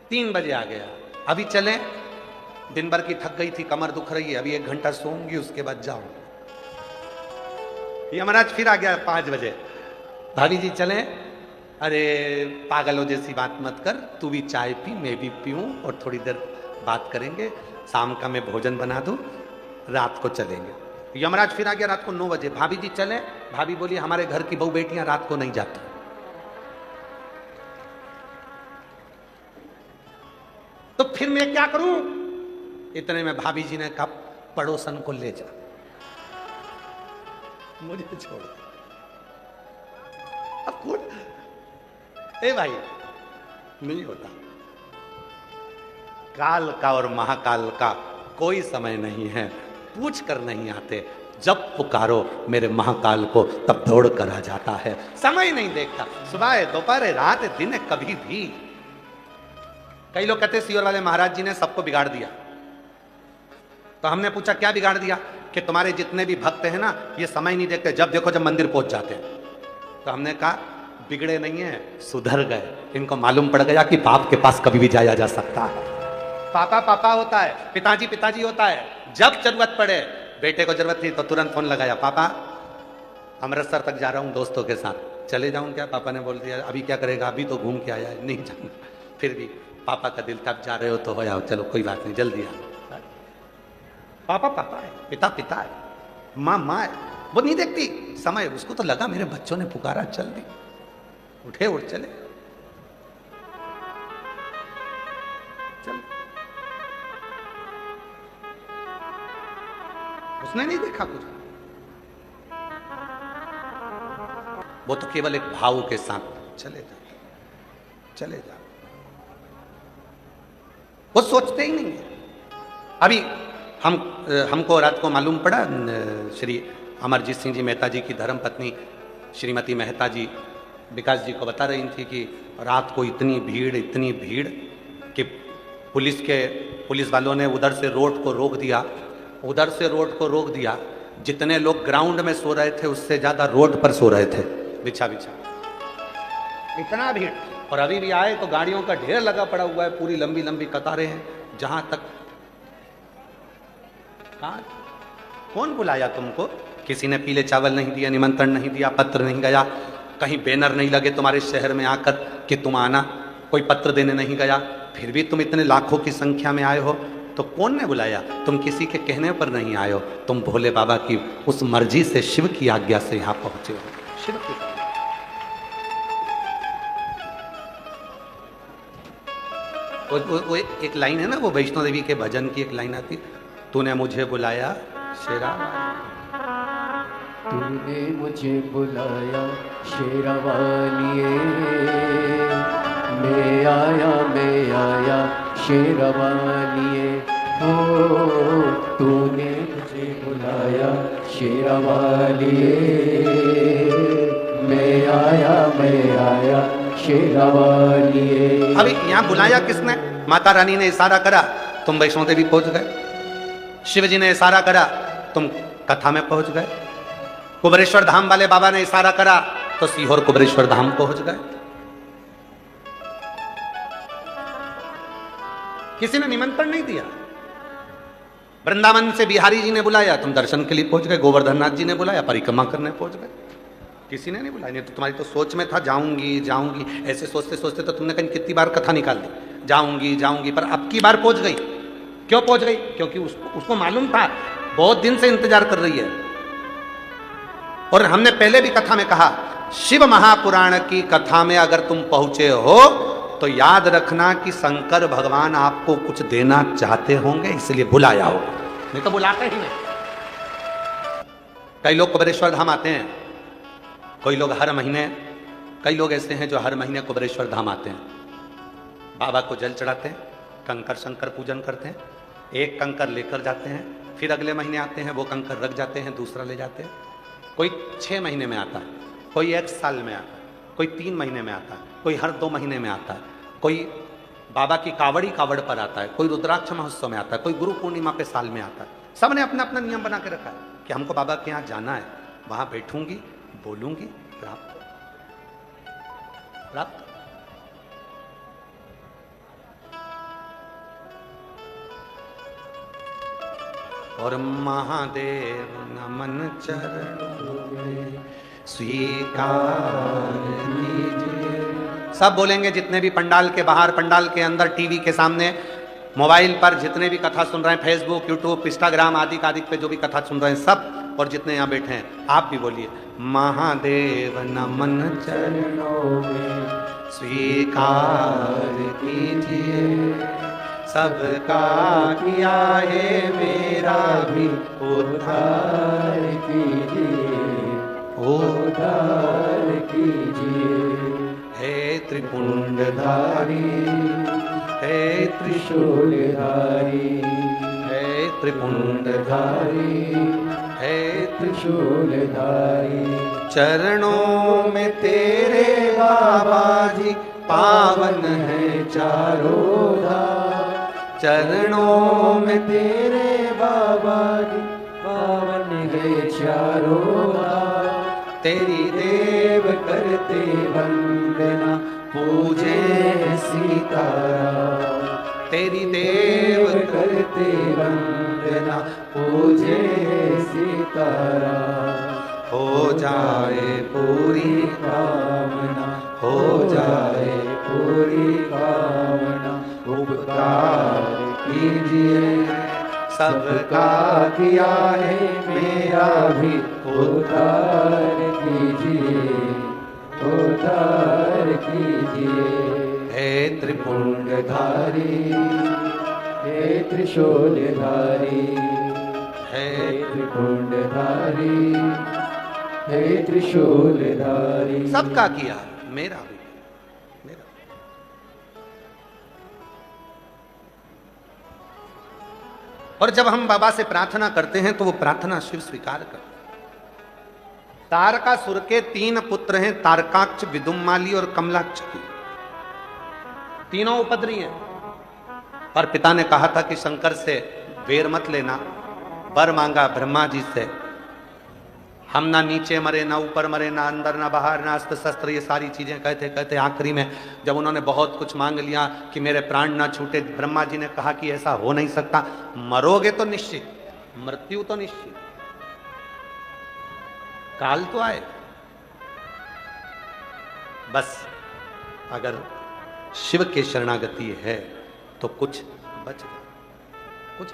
3 बजे आ गया, अभी चले, दिन भर की थक गई थी, कमर दुख रही है, अभी 1 घंटा सोऊंगी, उसके बाद जाऊं। यमराज फिर आ गया 5 बजे, भाभी जी चले, अरे पागलों जैसी बात मत कर, तू भी चाय पी, मैं भी पीऊं, और थोड़ी देर बात करेंगे, शाम का मैं भोजन बना दूं, रात को चलेंगे। यमराज फिर आ गया रात को 9 बजे, भाभी जी चले, भाभी बोली हमारे घर की बहू बेटियां रात को नहीं जाती। तो फिर मैं क्या करूं? इतने में भाभी जी ने कहा पड़ोसन को ले जा, मुझे छोड़। अब कौन? ए भाई नहीं होता। काल का और महाकाल का कोई समय नहीं है, पूछ कर नहीं आते, जब पुकारो मेरे महाकाल को तब दौड़ कर आ जाता है, समय नहीं देखता, सुबह है, दोपहर है, रात है, दिन है, कभी भी। कई लोग कहते सीहोर वाले महाराज जी ने सबको बिगाड़ दिया। तो हमने पूछा क्या बिगाड़ दिया? कि तुम्हारे जितने भी भक्त हैं ना, ये समय नहीं देखते, जब देखो जब मंदिर पहुंच जाते हैं। तो हमने कहा बिगड़े नहीं है, सुधर गए, इनको मालूम पड़ गया कि बाप के पास कभी भी जाया जा सकता है। पापा पापा होता है, पिताजी पिताजी होता है, जब जरूरत पड़े, बेटे को जरूरत थी तो तुरंत फोन लगाया, पापा अमृतसर तक जा रहा हूं दोस्तों के साथ, चले जाऊं क्या? पापा ने बोल दिया अभी क्या करेगा, अभी तो घूम के आया है, नहीं जाऊंगा। फिर भी पापा का दिल, तब जा रहे हो तो हो जाओ, चलो कोई बात नहीं, जल्दी आ। पापा पापा है, पिता पिता है, माँ माँ है, वो नहीं देखती समय। उसको तो लगा मेरे बच्चों ने पुकारा, चल दी, उठे उठ चले, चल। उसने नहीं देखा कुछ, वो तो केवल एक भाव के साथ चले जाते, चले जाते, वो सोचते ही नहीं है। अभी हमको रात को मालूम पड़ा, श्री अमरजीत सिंह जी मेहता जी की धर्म पत्नी श्रीमती मेहता जी विकास जी को बता रही थी कि रात को इतनी भीड़ कि पुलिस वालों ने उधर से रोड को रोक दिया, जितने लोग ग्राउंड में सो रहे थे उससे ज्यादा रोड पर सो रहे थे, बिछा बिछा, इतना भीड़। और अभी भी आए तो गाड़ियों का ढेर लगा पड़ा हुआ है, पूरी लंबी लंबी कतारें हैं, जहां तक कौन बुलाया तुमको? किसी ने पीले चावल नहीं दिया, निमंत्रण नहीं दिया, पत्र नहीं गया, कहीं बैनर नहीं लगे तुम्हारे शहर में आकर कि तुम आना, कोई पत्र देने नहीं गया, फिर भी तुम इतने लाखों की संख्या में आए हो, तो कौन ने बुलाया? तुम किसी के कहने पर नहीं आए हो, तुम भोले बाबा की उस मर्जी से, शिव की आज्ञा से यहां पहुंचे हो। शिव की वो एक लाइन है ना, वो वैष्णो देवी के भजन की एक लाइन आती, तूने मुझे बुलाया शेरा, तूने मुझे बुलाया शेरवालिए, मैं आया शेरवालिए, हो तूने मुझे बुलाया शेरवालिए, मैं आया शेरवालिए। अभी यहाँ बुलाया किसने? माता रानी ने इशारा करा, तुम वैष्णो देवी पहुंच गए। शिव जी ने इशारा करा, तुम कथा में पहुंच गए। कुबरेश्वर धाम वाले बाबा ने इशारा करा तो सीहोर कुबरेश्वर धाम पहुंच गए। किसी ने निमंत्रण नहीं दिया। वृंदावन से बिहारी जी ने बुलाया, तुम दर्शन के लिए पहुंच गए। गोवर्धन नाथ जी ने बुलाया, परिक्रमा करने पहुंच गए। किसी ने नहीं बुलाया। नहीं तो तुम्हारी तो सोच में था जाऊंगी जाऊंगी, ऐसे सोचते सोचते तो तुमने कहीं कितनी बार कथा निकाल दी, जाऊंगी जाऊंगी, पर अब की बार पहुंच गई। क्यों पहुंच गई? क्योंकि उसको मालूम था, बहुत दिन से इंतजार कर रही है। और हमने पहले भी कथा में कहा, शिव महापुराण की कथा में अगर तुम पहुंचे हो तो याद रखना कि शंकर भगवान आपको कुछ देना चाहते होंगे, इसलिए बुलाया हो, नहीं तो बुलाते ही नहीं। कई लोग कुबरेश्वर धाम आते हैं, कोई लोग हर महीने, कई लोग ऐसे हैं जो हर महीने कुबरेश्वर धाम आते हैं, बाबा को जल चढ़ाते हैं, कंकर शंकर पूजन करते हैं, एक कंकर लेकर जाते हैं, फिर अगले महीने आते हैं, वो कंकर रख जाते हैं, दूसरा ले जाते हैं। कोई 6 महीने में आता है, कोई 1 साल में आता है, कोई 3 महीने में आता है, कोई हर 2 महीने में आता है, कोई बाबा की कावड़ पर आता है, कोई रुद्राक्ष महोत्सव में आता है, कोई गुरु पूर्णिमा पे साल में आता है। सबने अपना अपना नियम बना के रखा है कि हमको बाबा के यहाँ जाना है, वहां बैठूंगी, बोलूंगी, प्राप्त। और महादेव नमन चरणों में स्वीकार कीजिए। सब बोलेंगे, जितने भी पंडाल के बाहर, पंडाल के अंदर, टीवी के सामने, मोबाइल पर जितने भी कथा सुन रहे हैं, फेसबुक, यूट्यूब, इंस्टाग्राम आदि पे जो भी कथा सुन रहे हैं सब, और जितने यहाँ बैठे हैं आप भी बोलिए, महादेव नमन चरणों में स्वीकार कीजिए। सबका किया है मेरा भी उद्धार कीजिए, उद्धार कीजिए। हे त्रिपुंडधारी, हे त्रिशूलधारी, हे त्रिपुंडधारी, हे त्रिशूलधारी। चरणों में तेरे बाबा जी पावन है चारों धाम, चरणों में तेरे बाबा जी पावन है चारों धाम। तेरी देव करते वंदना, पूजे सीताराम। तेरी देव करते वंदना, पूजे सीताराम। हो जाए पूरी कामना, हो जाए पूरी कामना। उपकार कीजिए, सबका किया है मेरा भी उद्धार कीजिए, उद्धार कीजिए। हे त्रिपुंडधारी, हे त्रिशूलधारी, हे त्रिपुंडधारी, हे त्रिशूलधारी। सबका किया, मेरा भी, मेरा। और जब हम बाबा से प्रार्थना करते हैं तो वो प्रार्थना शिव स्वीकार करते हैं। तारकासुर के 3 पुत्र हैं, तारकाक्ष, विदुम्माली और कमलाक्ष। तीनों उपद्री हैं। पर पिता ने कहा था कि शंकर से वेर मत लेना, वर मांगा ब्रह्मा जी से, हम ना नीचे मरे, ना ऊपर मरे, ना अंदर, ना बाहर, ना अस्त्र शस्त्र, ये सारी चीजें कहते कहते आखिरी में जब उन्होंने बहुत कुछ मांग लिया कि मेरे प्राण ना छूटे, ब्रह्मा जी ने कहा कि ऐसा हो नहीं सकता, मरोगे तो निश्चित, मृत्यु तो निश्चित, काल तो आए, बस अगर शिव के शरणागति है तो कुछ बच गया, कुछ।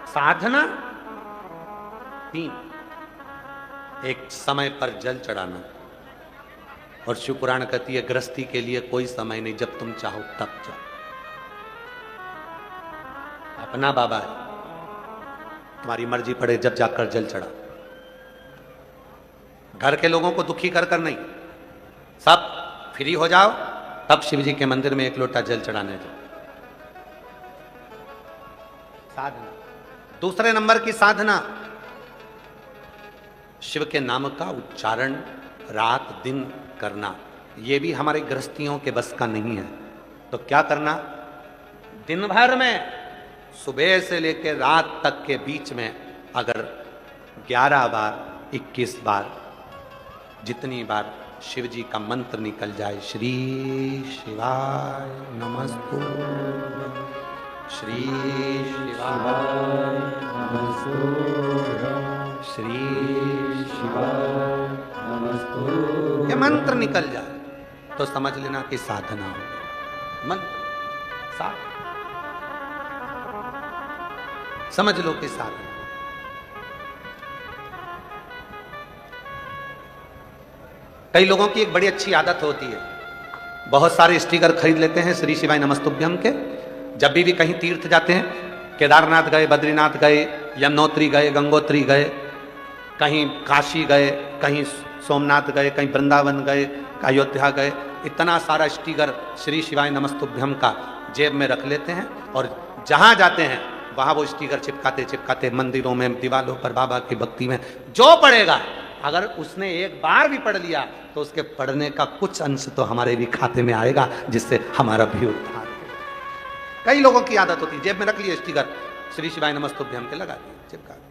साधना 3, एक समय पर जल चढ़ाना, और शिव पुराण कहती है गृहस्थी के लिए कोई समय नहीं, जब तुम चाहो तब जाओ। अपना बाबा है, तुम्हारी मर्जी पड़े जब जाकर जल चढ़ा। घर के लोगों को दुखी कर कर नहीं, सब फ्री हो जाओ तब शिव जी के मंदिर में एक लोटा जल चढ़ाने जाओ। साधना, दूसरे नंबर की साधना, शिव के नाम का उच्चारण रात दिन करना। यह भी हमारे गृहस्थियों के बस का नहीं है। तो क्या करना, दिन भर में सुबह से लेकर रात तक के बीच में अगर 11 बार 21 बार जितनी बार शिव जी का मंत्र निकल जाए, श्री शिवाय नमस्तुभ्यं, श्री शिवाय नमस्तुभ्यं, श्री शिवाय नमस्तुभ्यं, ये मंत्र निकल जाए तो समझ लेना कि साधना हो गई। मंत्र समझ लो कि साधना। कई लोगों की एक बड़ी अच्छी आदत होती है, बहुत सारे स्टिकर खरीद लेते हैं श्री शिवाय नमस्तुभ्यं के। जब भी कहीं तीर्थ जाते हैं, केदारनाथ गए, बद्रीनाथ गए, यमुनोत्री गए, गंगोत्री गए, कहीं काशी गए, कहीं सोमनाथ गए, कहीं वृंदावन गए, अयोध्या गए, इतना सारा स्टिकर श्री शिवाय नमस्तुभ्यं का जेब में रख लेते हैं और जहां जाते हैं वहां वो स्टिकर चिपकाते चिपकाते मंदिरों में, दीवारों पर, बाबा की भक्ति में जो पड़ेगा, अगर उसने एक बार भी पढ़ लिया तो उसके पढ़ने का कुछ अंश तो हमारे भी खाते में आएगा, जिससे हमारा भी उद्धार है। कई लोगों की आदत होती है, जेब में रख लिए स्टिकर श्री शिवाय नमस्तुभ्यं के, लगा दिए, चिपका दिए,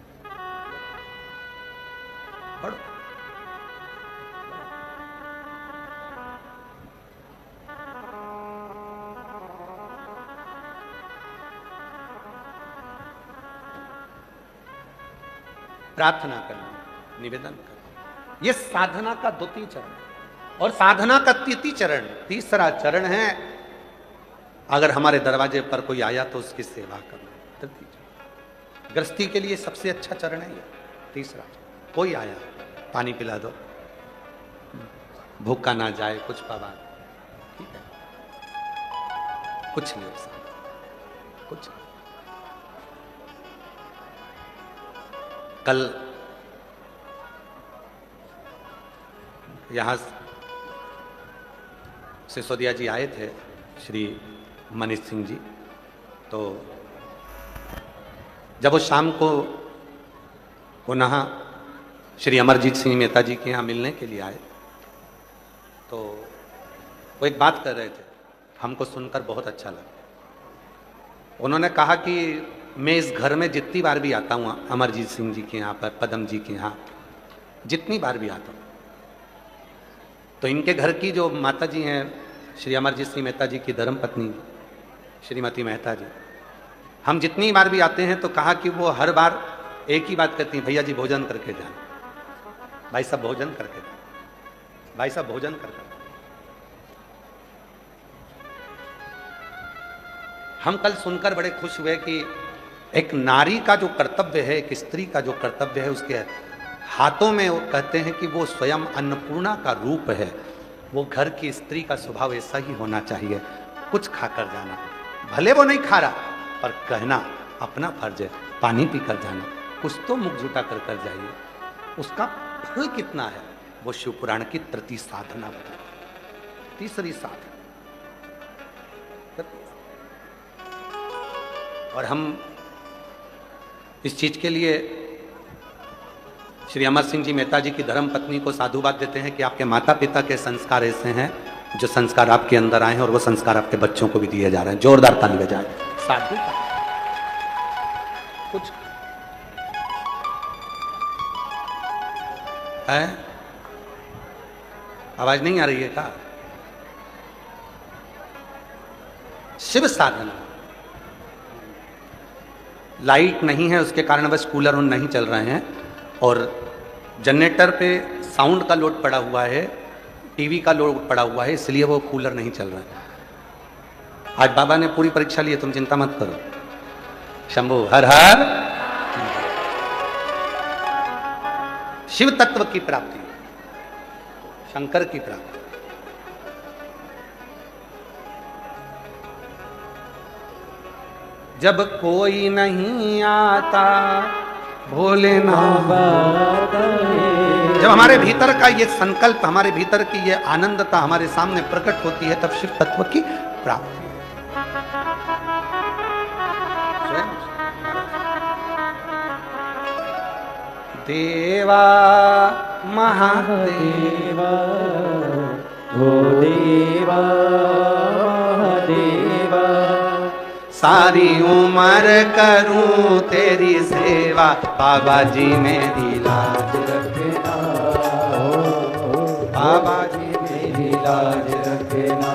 पढ़ो। प्रार्थना करना, निवेदन करना, यह साधना का द्वितीय चरण। और साधना का तृतीय चरण, तीसरा चरण है, अगर हमारे दरवाजे पर कोई आया तो उसकी सेवा करना, तृतीय चरण। गृहस्थी के लिए सबसे अच्छा चरण है ये, तीसरा। कोई आया, पानी पिला दो, भूखा ना जाए, कुछ पावा, ठीक है, कुछ नहीं, कुछ नहीं। कल यहाँ सिसोदिया जी आए थे, श्री मनीष सिंह जी। तो जब वो शाम को पुनः श्री अमरजीत सिंह मेहता जी के यहाँ मिलने के लिए आए, तो वो एक बात कर रहे थे, हमको सुनकर बहुत अच्छा लगा। उन्होंने कहा कि मैं इस घर में जितनी बार भी आता हूँ, अमरजीत सिंह जी के यहाँ पर, पदम जी के यहाँ जितनी बार भी आता हूँ, तो इनके घर की जो माता जी हैं, श्री अमरजीत सिंह मेहता जी की धर्मपत्नी श्रीमती मेहता जी, हम जितनी बार भी आते हैं तो कहा कि वो हर बार एक ही बात कहती हैं, भैया जी भोजन करके जाना, भाई साहब भोजन करके जाना, भाई साहब भोजन करके। हम कल सुनकर बड़े खुश हुए कि एक नारी का जो कर्तव्य है, एक स्त्री का जो कर्तव्य है, उसके हाथों में वो कहते हैं कि वो स्वयं अन्नपूर्णा का रूप है। वो घर की स्त्री का स्वभाव ऐसा ही होना चाहिए, कुछ खाकर जाना, भले वो नहीं खा रहा पर कहना अपना फर्ज है, पानी पी कर जाना, कुछ तो मुख जुटा कर कर जाइए। उसका फल कितना है वो शिव पुराण की तृतीय साधना बताए, तीसरी साधना। और हम इस चीज के लिए श्री अमर सिंह जी मेहता जी की धर्म पत्नी को साधुवाद देते हैं कि आपके माता पिता के संस्कार ऐसे हैं, जो संस्कार आपके अंदर आए हैं और वो संस्कार आपके बच्चों को भी दिए जा रहे हैं। जोरदार ताली बजाएं। साधु कुछ है, आवाज नहीं आ रही है क्या? शिव साधना, लाइट नहीं है उसके कारण बस कूलर उन नहीं चल रहे हैं, और जनरेटर पे साउंड का लोड पड़ा हुआ है, टीवी का लोड पड़ा हुआ है, इसलिए वो कूलर नहीं चल रहा है। आज बाबा ने पूरी परीक्षा ली है, तुम चिंता मत करो। शंभु हर हर। शिव तत्व की प्राप्ति, शंकर की प्राप्ति, जब कोई नहीं आता भोलेनाथ। जब हमारे भीतर का ये संकल्प, हमारे भीतर की ये आनंदता हमारे सामने प्रकट होती है, तब शिव तत्व की प्राप्ति। देवा महादेवा, ओ देवा महादेवा, सारी उम्र करूं तेरी सेवा, बाबा जी मेरी लाज रखना, बाबा जी मेरी लाज रखना,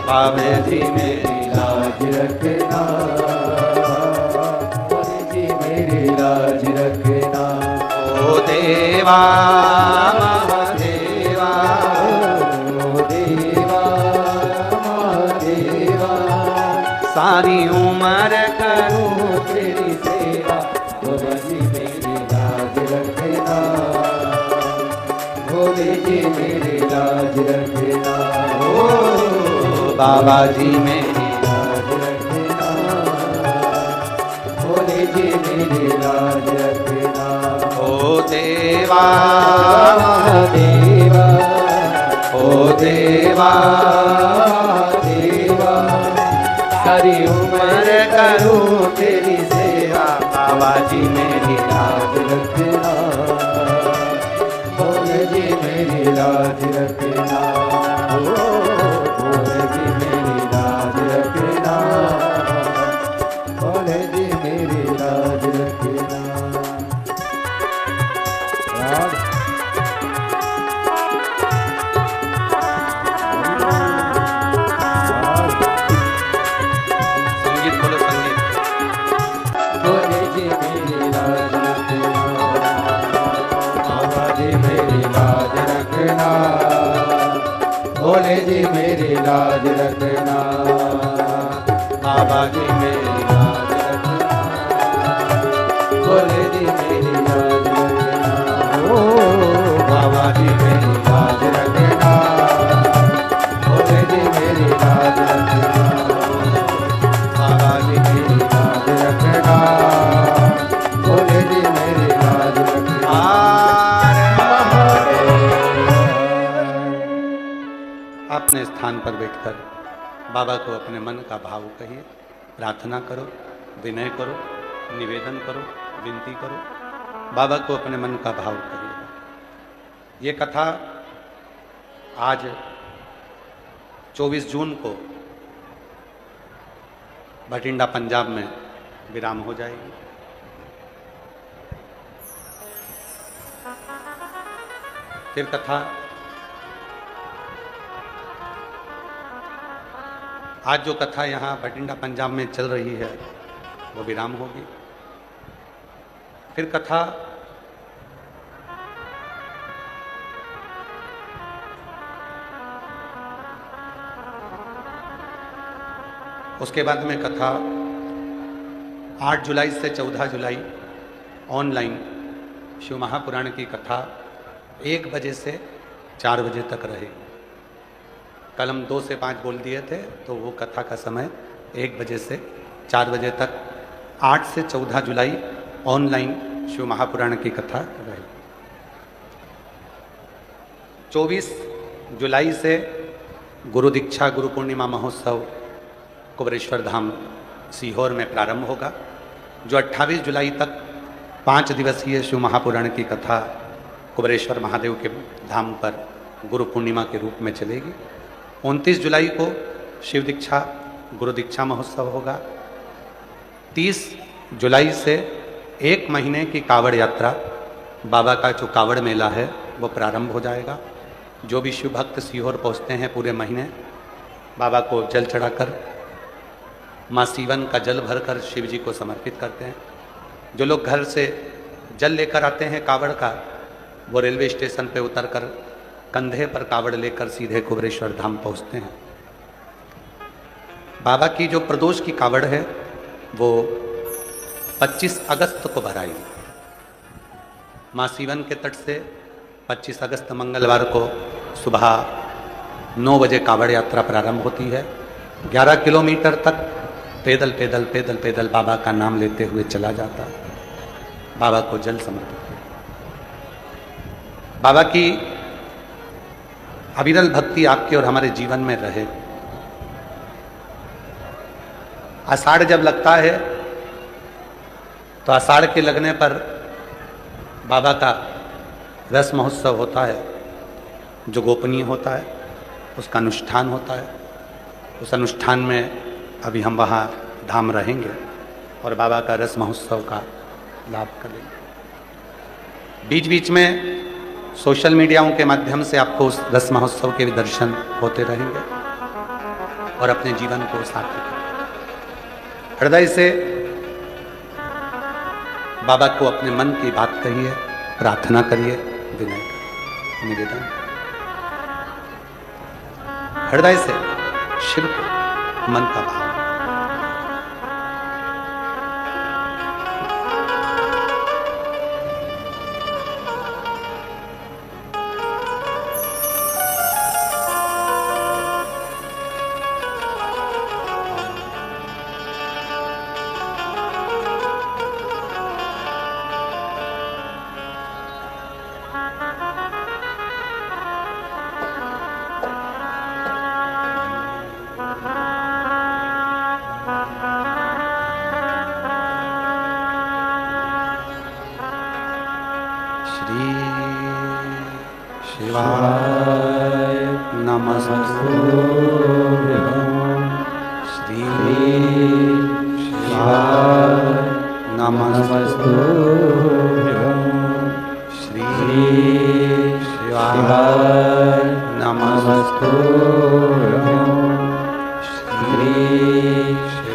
बाबा जी मेरी लाज रखना, जी मेरी लाज रखना। ओ देवा महादेवा, ओ देवा महादेवा, सारी उम्र करूं तेरी सेवा, बाबा जी मेरी लाज रखना, भोले जी मेरी लाज रखना, ओ बाबा जी मेरी लाज रखना, भोले जी मेरी लाज रखना। ओ देवा महादेवा, ओ देवा देवा, सारी उम्र करूं तेरी सेवा, बाबा जी मेरी लाज रखना, भोले जी मेरी लाज रखना, ओ भोले जी मेरी लाज रखना, भोले जी मेरी लाज रखना। राग संगीत बोलो, संगीत। भोले जी मेरी लाज रखना, बाबा जी मेरी लाज रखना, भोले जी मेरी लाज रखना, बाबा जी मेरी लाज रखना, भोले जी मेरी लाज रखना, ओ बाबा जी मेरी लाज रखना, भोले जी मेरी लाज रखना, बाबा जी मेरी लाज रखना, भोले जी मेरी लाज रखना। अपने स्थान पर बैठकर बाबा को अपने मन का भाव कहिए, प्रार्थना करो, विनय करो, निवेदन करो, विनती करो, बाबा को अपने मन का भाव कहिए। ये कथा आज 24 जून को भटिंडा पंजाब में विराम हो जाएगी। फिर कथा आज जो कथा यहाँ भटिंडा पंजाब में चल रही है वो विराम होगी। फिर कथा उसके बाद में कथा 8 जुलाई से 14 जुलाई ऑनलाइन शिव महापुराण की कथा 1 बजे से 4 बजे तक रहेगी। कल हम 2 से 5 बोल दिए थे, तो वो कथा का समय 1 बजे से 4 बजे तक 8 से 14 जुलाई ऑनलाइन शिव महापुराण की कथा रहेगी। 24 जुलाई से गुरु दीक्षा गुरु पूर्णिमा महोत्सव कुबरेश्वर धाम सीहोर में प्रारंभ होगा, जो 28 जुलाई तक 5 दिवसीय शिव महापुराण की कथा कुबरेश्वर महादेव के धाम पर गुरु पूर्णिमा के रूप में चलेगी। 29 जुलाई को शिव दीक्षा गुरु दीक्षा महोत्सव होगा। 30 जुलाई से 1 महीने की कावड़ यात्रा, बाबा का जो कावड़ मेला है वो प्रारंभ हो जाएगा। जो भी शिव भक्त सीहोर पहुँचते हैं पूरे महीने बाबा को जल चढ़ाकर माँ सीवन का जल भरकर शिव जी को समर्पित करते हैं। जो लोग घर से जल लेकर आते हैं कावड़ का, वो रेलवे स्टेशन पे उतरकर कंधे पर कावड़ लेकर सीधे कुबरेश्वर धाम पहुंचते हैं। बाबा की जो प्रदोष की कावड़ है वो 25 अगस्त को भराएगी। माँ सीवन के तट से 25 अगस्त मंगलवार को सुबह 9 बजे कावड़ यात्रा प्रारंभ होती है। 11 किलोमीटर तक पैदल पैदल पैदल पैदल बाबा का नाम लेते हुए चला जाता, बाबा को जल समर्पित किया। बाबा की अविरल भक्ति आपके और हमारे जीवन में रहे। आषाढ़ जब लगता है तो आषाढ़ के लगने पर बाबा का रस महोत्सव होता है, जो गोपनीय होता है, उसका अनुष्ठान होता है। उस अनुष्ठान में अभी हम वहाँ धाम रहेंगे और बाबा का रस महोत्सव का लाभ करेंगे। बीच बीच में सोशल मीडियाओं के माध्यम से आपको उस रस महोत्सव के दर्शन होते रहेंगे और अपने जीवन को सार्थक करेंगे। हृदय से बाबा को अपने मन की बात कहिए, प्रार्थना करिए, विनय करिए, निवेदन। हृदय से शिव को मन का भाव। शिवाय नमस्तुभ्यं श्री शिवाय नमस्तुभ्यं श्री शिवाय नमस्तुभ्यं श्री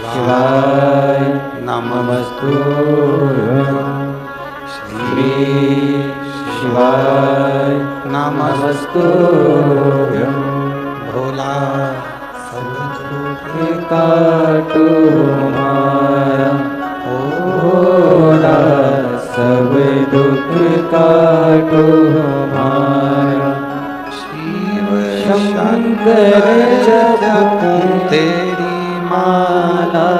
शिवाय नमस्तुभ्यं श्री शिवाय नमस्तुभ्यं। भोला सब दुख काटो मारा, भोला सब दुख काटो मारा। शिव शंकर जपूं तेरी माला,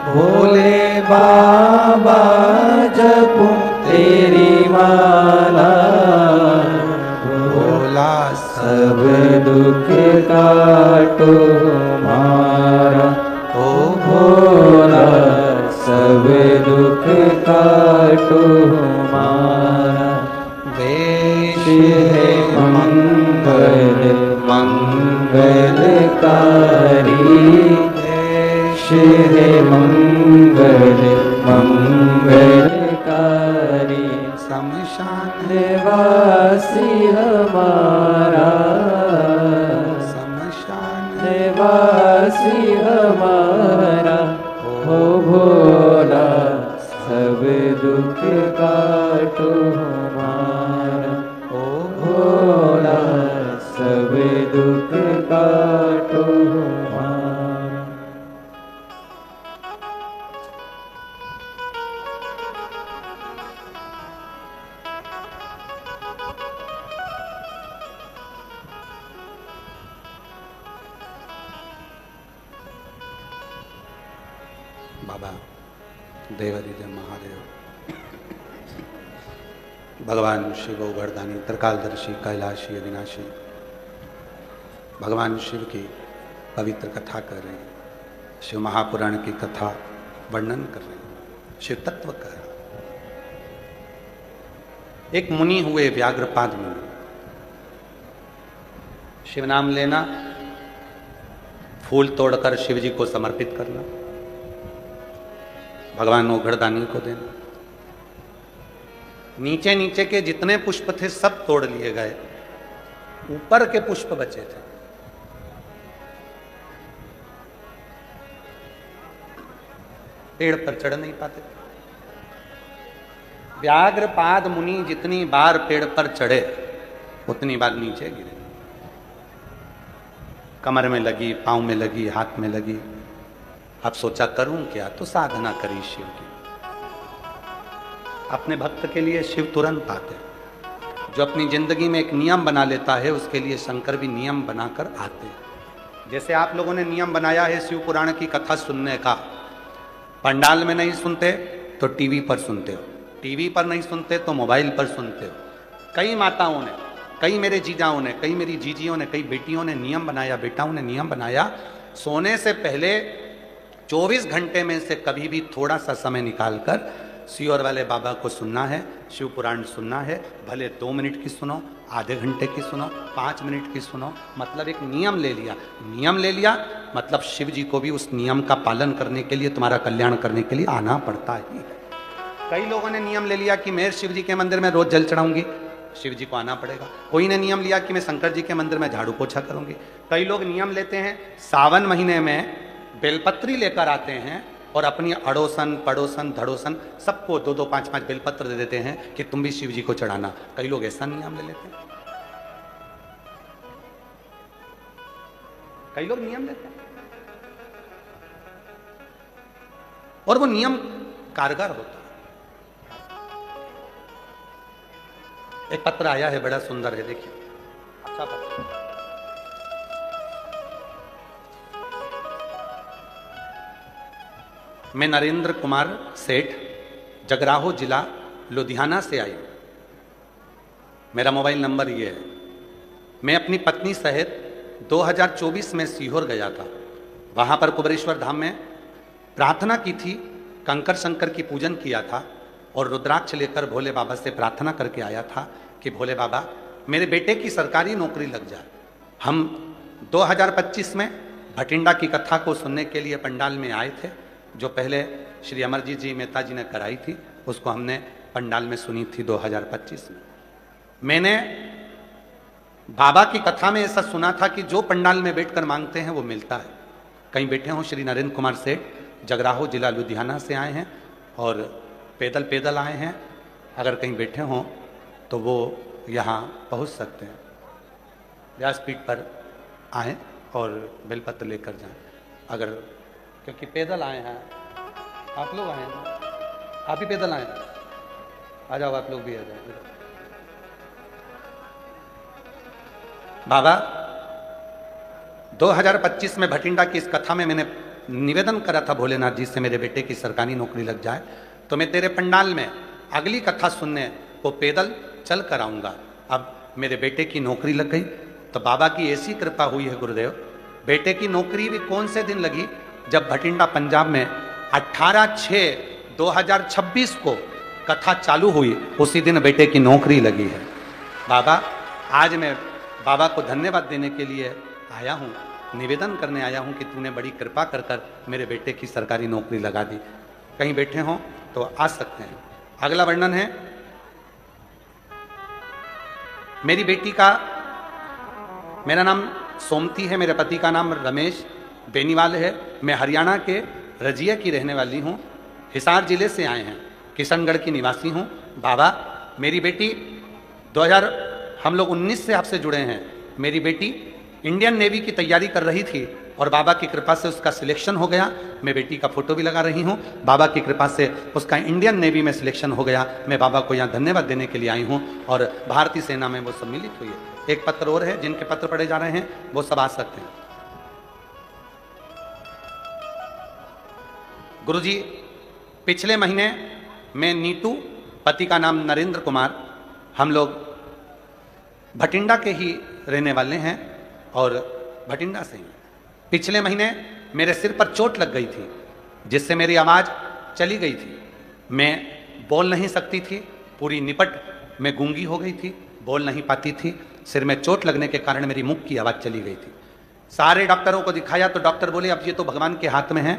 भोले बाबा जपूं तेरी माला। भोला सब दुख काटो मारा, ओ भोला सब दुख काटो मारा। वेश है मंगल मंगलकारी, वेश है मंगल मंगलकारी। शमशान निवासी हमारा, शमशान निवासी हमारा। हो भोला सब दुख काटो हमारा, ओ भोला सब दुख काटो हमारा। बाबा देवादिदेव महादेव, भगवान शिव गोवर्धनी त्रिकालदर्शी कैलाशी अविनाशी, भगवान शिव की पवित्र कथा कर रहे हैं, शिव महापुराण की कथा वर्णन कर रहे हैं, शिव तत्व कर रहे हैं। एक मुनि हुए व्याघ्रपाद मुनि। शिव नाम लेना, फूल तोड़कर शिव जी को समर्पित करना, भगवान ओघड़दानी को देना। नीचे नीचे के जितने पुष्प थे सब तोड़ लिए गए, ऊपर के पुष्प बचे थे। पेड़ पर चढ़ नहीं पाते। व्याघ्रपाद मुनि जितनी बार पेड़ पर चढ़े उतनी बार नीचे गिरे। कमर में लगी, पांव में लगी, हाथ में लगी। अब सोचा करूं क्या, तो साधना करी शिव की। अपने भक्त के लिए शिव तुरंत आते। जो अपनी जिंदगी में एक नियम बना लेता है उसके लिए शंकर भी नियम बनाकर आते। जैसे आप लोगों ने नियम बनाया है शिव पुराण की कथा सुनने का, पंडाल में नहीं सुनते तो टीवी पर सुनते हो, टीवी पर नहीं सुनते तो मोबाइल पर सुनते हो। कई माताओं ने, कई मेरे जीजाओं ने, कई मेरी जीजियों ने, कई बेटियों ने नियम बनाया, बेटाओं ने नियम बनाया, सोने से पहले 24 घंटे में से कभी भी थोड़ा सा समय निकालकर सियोर वाले बाबा को सुनना है, शिव पुराण सुनना है। भले 2 मिनट की सुनो, आधे घंटे की सुनो, 5 मिनट की सुनो, मतलब एक नियम ले लिया। नियम ले लिया मतलब शिव जी को भी उस नियम का पालन करने के लिए, तुम्हारा कल्याण करने के लिए आना पड़ता ही है। कई लोगों ने नियम ले लिया कि मैं शिव जी के मंदिर में रोज जल चढ़ाऊंगी, शिव जी को आना पड़ेगा। कोई ने नियम लिया कि मैं शंकर जी के मंदिर में झाड़ू पोछा करूंगी। कई लोग नियम लेते हैं, सावन महीने में बेलपत्री लेकर आते हैं और अपनी अड़ोसन पड़ोसन धड़ोसन सबको 2-2 5-5 बेलपत्र दे देते हैं कि तुम भी शिव जी को चढ़ाना। कई लोग ऐसा नियम ले लेते हैं, कई लोग नियम लेते हैं और वो नियम कारगर होता है। एक पत्र आया है, बड़ा सुंदर है, देखिए, अच्छा पत्र। मैं नरेंद्र कुमार सेठ, जगराहो जिला लुधियाना से आई। मेरा मोबाइल नंबर ये है। मैं अपनी पत्नी सहित 2024 में सीहोर गया था। वहां पर कुबेरेश्वर धाम में प्रार्थना की थी, कंकर शंकर की पूजन किया था और रुद्राक्ष लेकर भोले बाबा से प्रार्थना करके आया था कि भोले बाबा मेरे बेटे की सरकारी नौकरी लग जाए। हम 2025 में भटिंडा की कथा को सुनने के लिए पंडाल में आए थे, जो पहले श्री अमरजीत जी मेहता जी ने कराई थी, उसको हमने पंडाल में सुनी थी 2025 में। मैंने बाबा की कथा में ऐसा सुना था कि जो पंडाल में बैठकर मांगते हैं वो मिलता है। कहीं बैठे हों श्री नरेंद्र कुमार सेठ, जगराहो जिला लुधियाना से आए हैं और पैदल आए हैं, अगर कहीं बैठे हों तो वो यहाँ पहुँच सकते हैं। व्यासपीठ पर आएँ और बेलपत्र लेकर जाएं, अगर, क्योंकि पैदल आए हैं। आप लोग आए हैं, आप ही पैदल आए हैं, आ जाओ, आप लोग भी आ जाओ। बाबा 2025 में भटिंडा की इस कथा में मैंने निवेदन करा था भोलेनाथ जी से, मेरे बेटे की सरकारी नौकरी लग जाए तो मैं तेरे पंडाल में अगली कथा सुनने को पैदल चल कर आऊँगा। अब मेरे बेटे की नौकरी लग गई तो बाबा की ऐसी कृपा हुई है गुरुदेव, बेटे की नौकरी भी कौन से दिन लगी, जब भटिंडा पंजाब में 18/6/2026 को कथा चालू हुई, उसी दिन बेटे की नौकरी लगी है। बाबा, आज मैं बाबा को धन्यवाद देने के लिए आया हूँ, निवेदन करने आया हूँ कि तूने बड़ी कृपा कर कर मेरे बेटे की सरकारी नौकरी लगा दी। कहीं बैठे हों तो आ सकते हैं। अगला वर्णन है, मेरी बेटी का, मेरा नाम सोमती है, मेरे पति का नाम रमेश बेनीवाल है। मैं हरियाणा के रजिया की रहने वाली हूँ, हिसार जिले से आए हैं, किशनगढ़ की निवासी हूँ। बाबा, मेरी बेटी 2019 से आपसे जुड़े हैं। मेरी बेटी इंडियन नेवी की तैयारी कर रही थी और बाबा की कृपा से उसका सिलेक्शन हो गया। मैं बेटी का फोटो भी लगा रही हूँ, बाबा की कृपा से उसका इंडियन नेवी में सिलेक्शन हो गया। मैं बाबा को यहाँ धन्यवाद देने के लिए आई हूँ और भारतीय सेना में वो सम्मिलित हुई है। एक पत्र और है, जिनके पत्र पढ़े जा रहे हैं वो सब आ सकते हैं। गुरुजी, पिछले महीने मैं नीटू, पति का नाम नरेंद्र कुमार, हम लोग भटिंडा के ही रहने वाले हैं और भटिंडा से ही। पिछले महीने मेरे सिर पर चोट लग गई थी, जिससे मेरी आवाज़ चली गई थी। मैं बोल नहीं सकती थी, पूरी निपट में गूंगी हो गई थी, बोल नहीं पाती थी। सिर में चोट लगने के कारण मेरी मुख की आवाज़ चली गई थी। सारे डॉक्टरों को दिखाया तो डॉक्टर बोले अब ये तो भगवान के हाथ में है,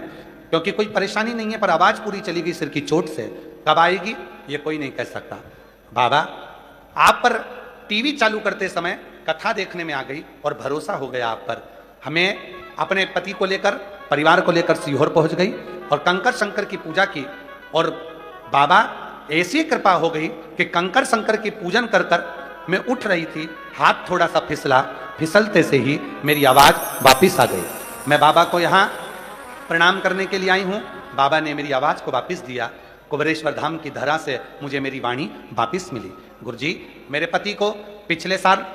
क्योंकि कोई परेशानी नहीं है, पर आवाज़ पूरी चली गई सिर की चोट से। कब आएगी ये कोई नहीं कह सकता। बाबा, आप पर टीवी चालू करते समय कथा देखने में आ गई और भरोसा हो गया आप पर। हमें अपने पति को लेकर, परिवार को लेकर सीहोर पहुंच गई और कंकर शंकर की पूजा की और बाबा ऐसी कृपा हो गई कि कंकर शंकर की पूजन कर कर मैं उठ रही थी, हाथ थोड़ा सा फिसला, फिसलते से ही मेरी आवाज़ वापिस आ गई। मैं बाबा को यहाँ प्रणाम करने के लिए आई हूँ, बाबा ने मेरी आवाज़ को वापिस दिया। कुबेरेश्वर धाम की धरा से मुझे मेरी वाणी वापिस मिली। गुरुजी, मेरे पति को पिछले साल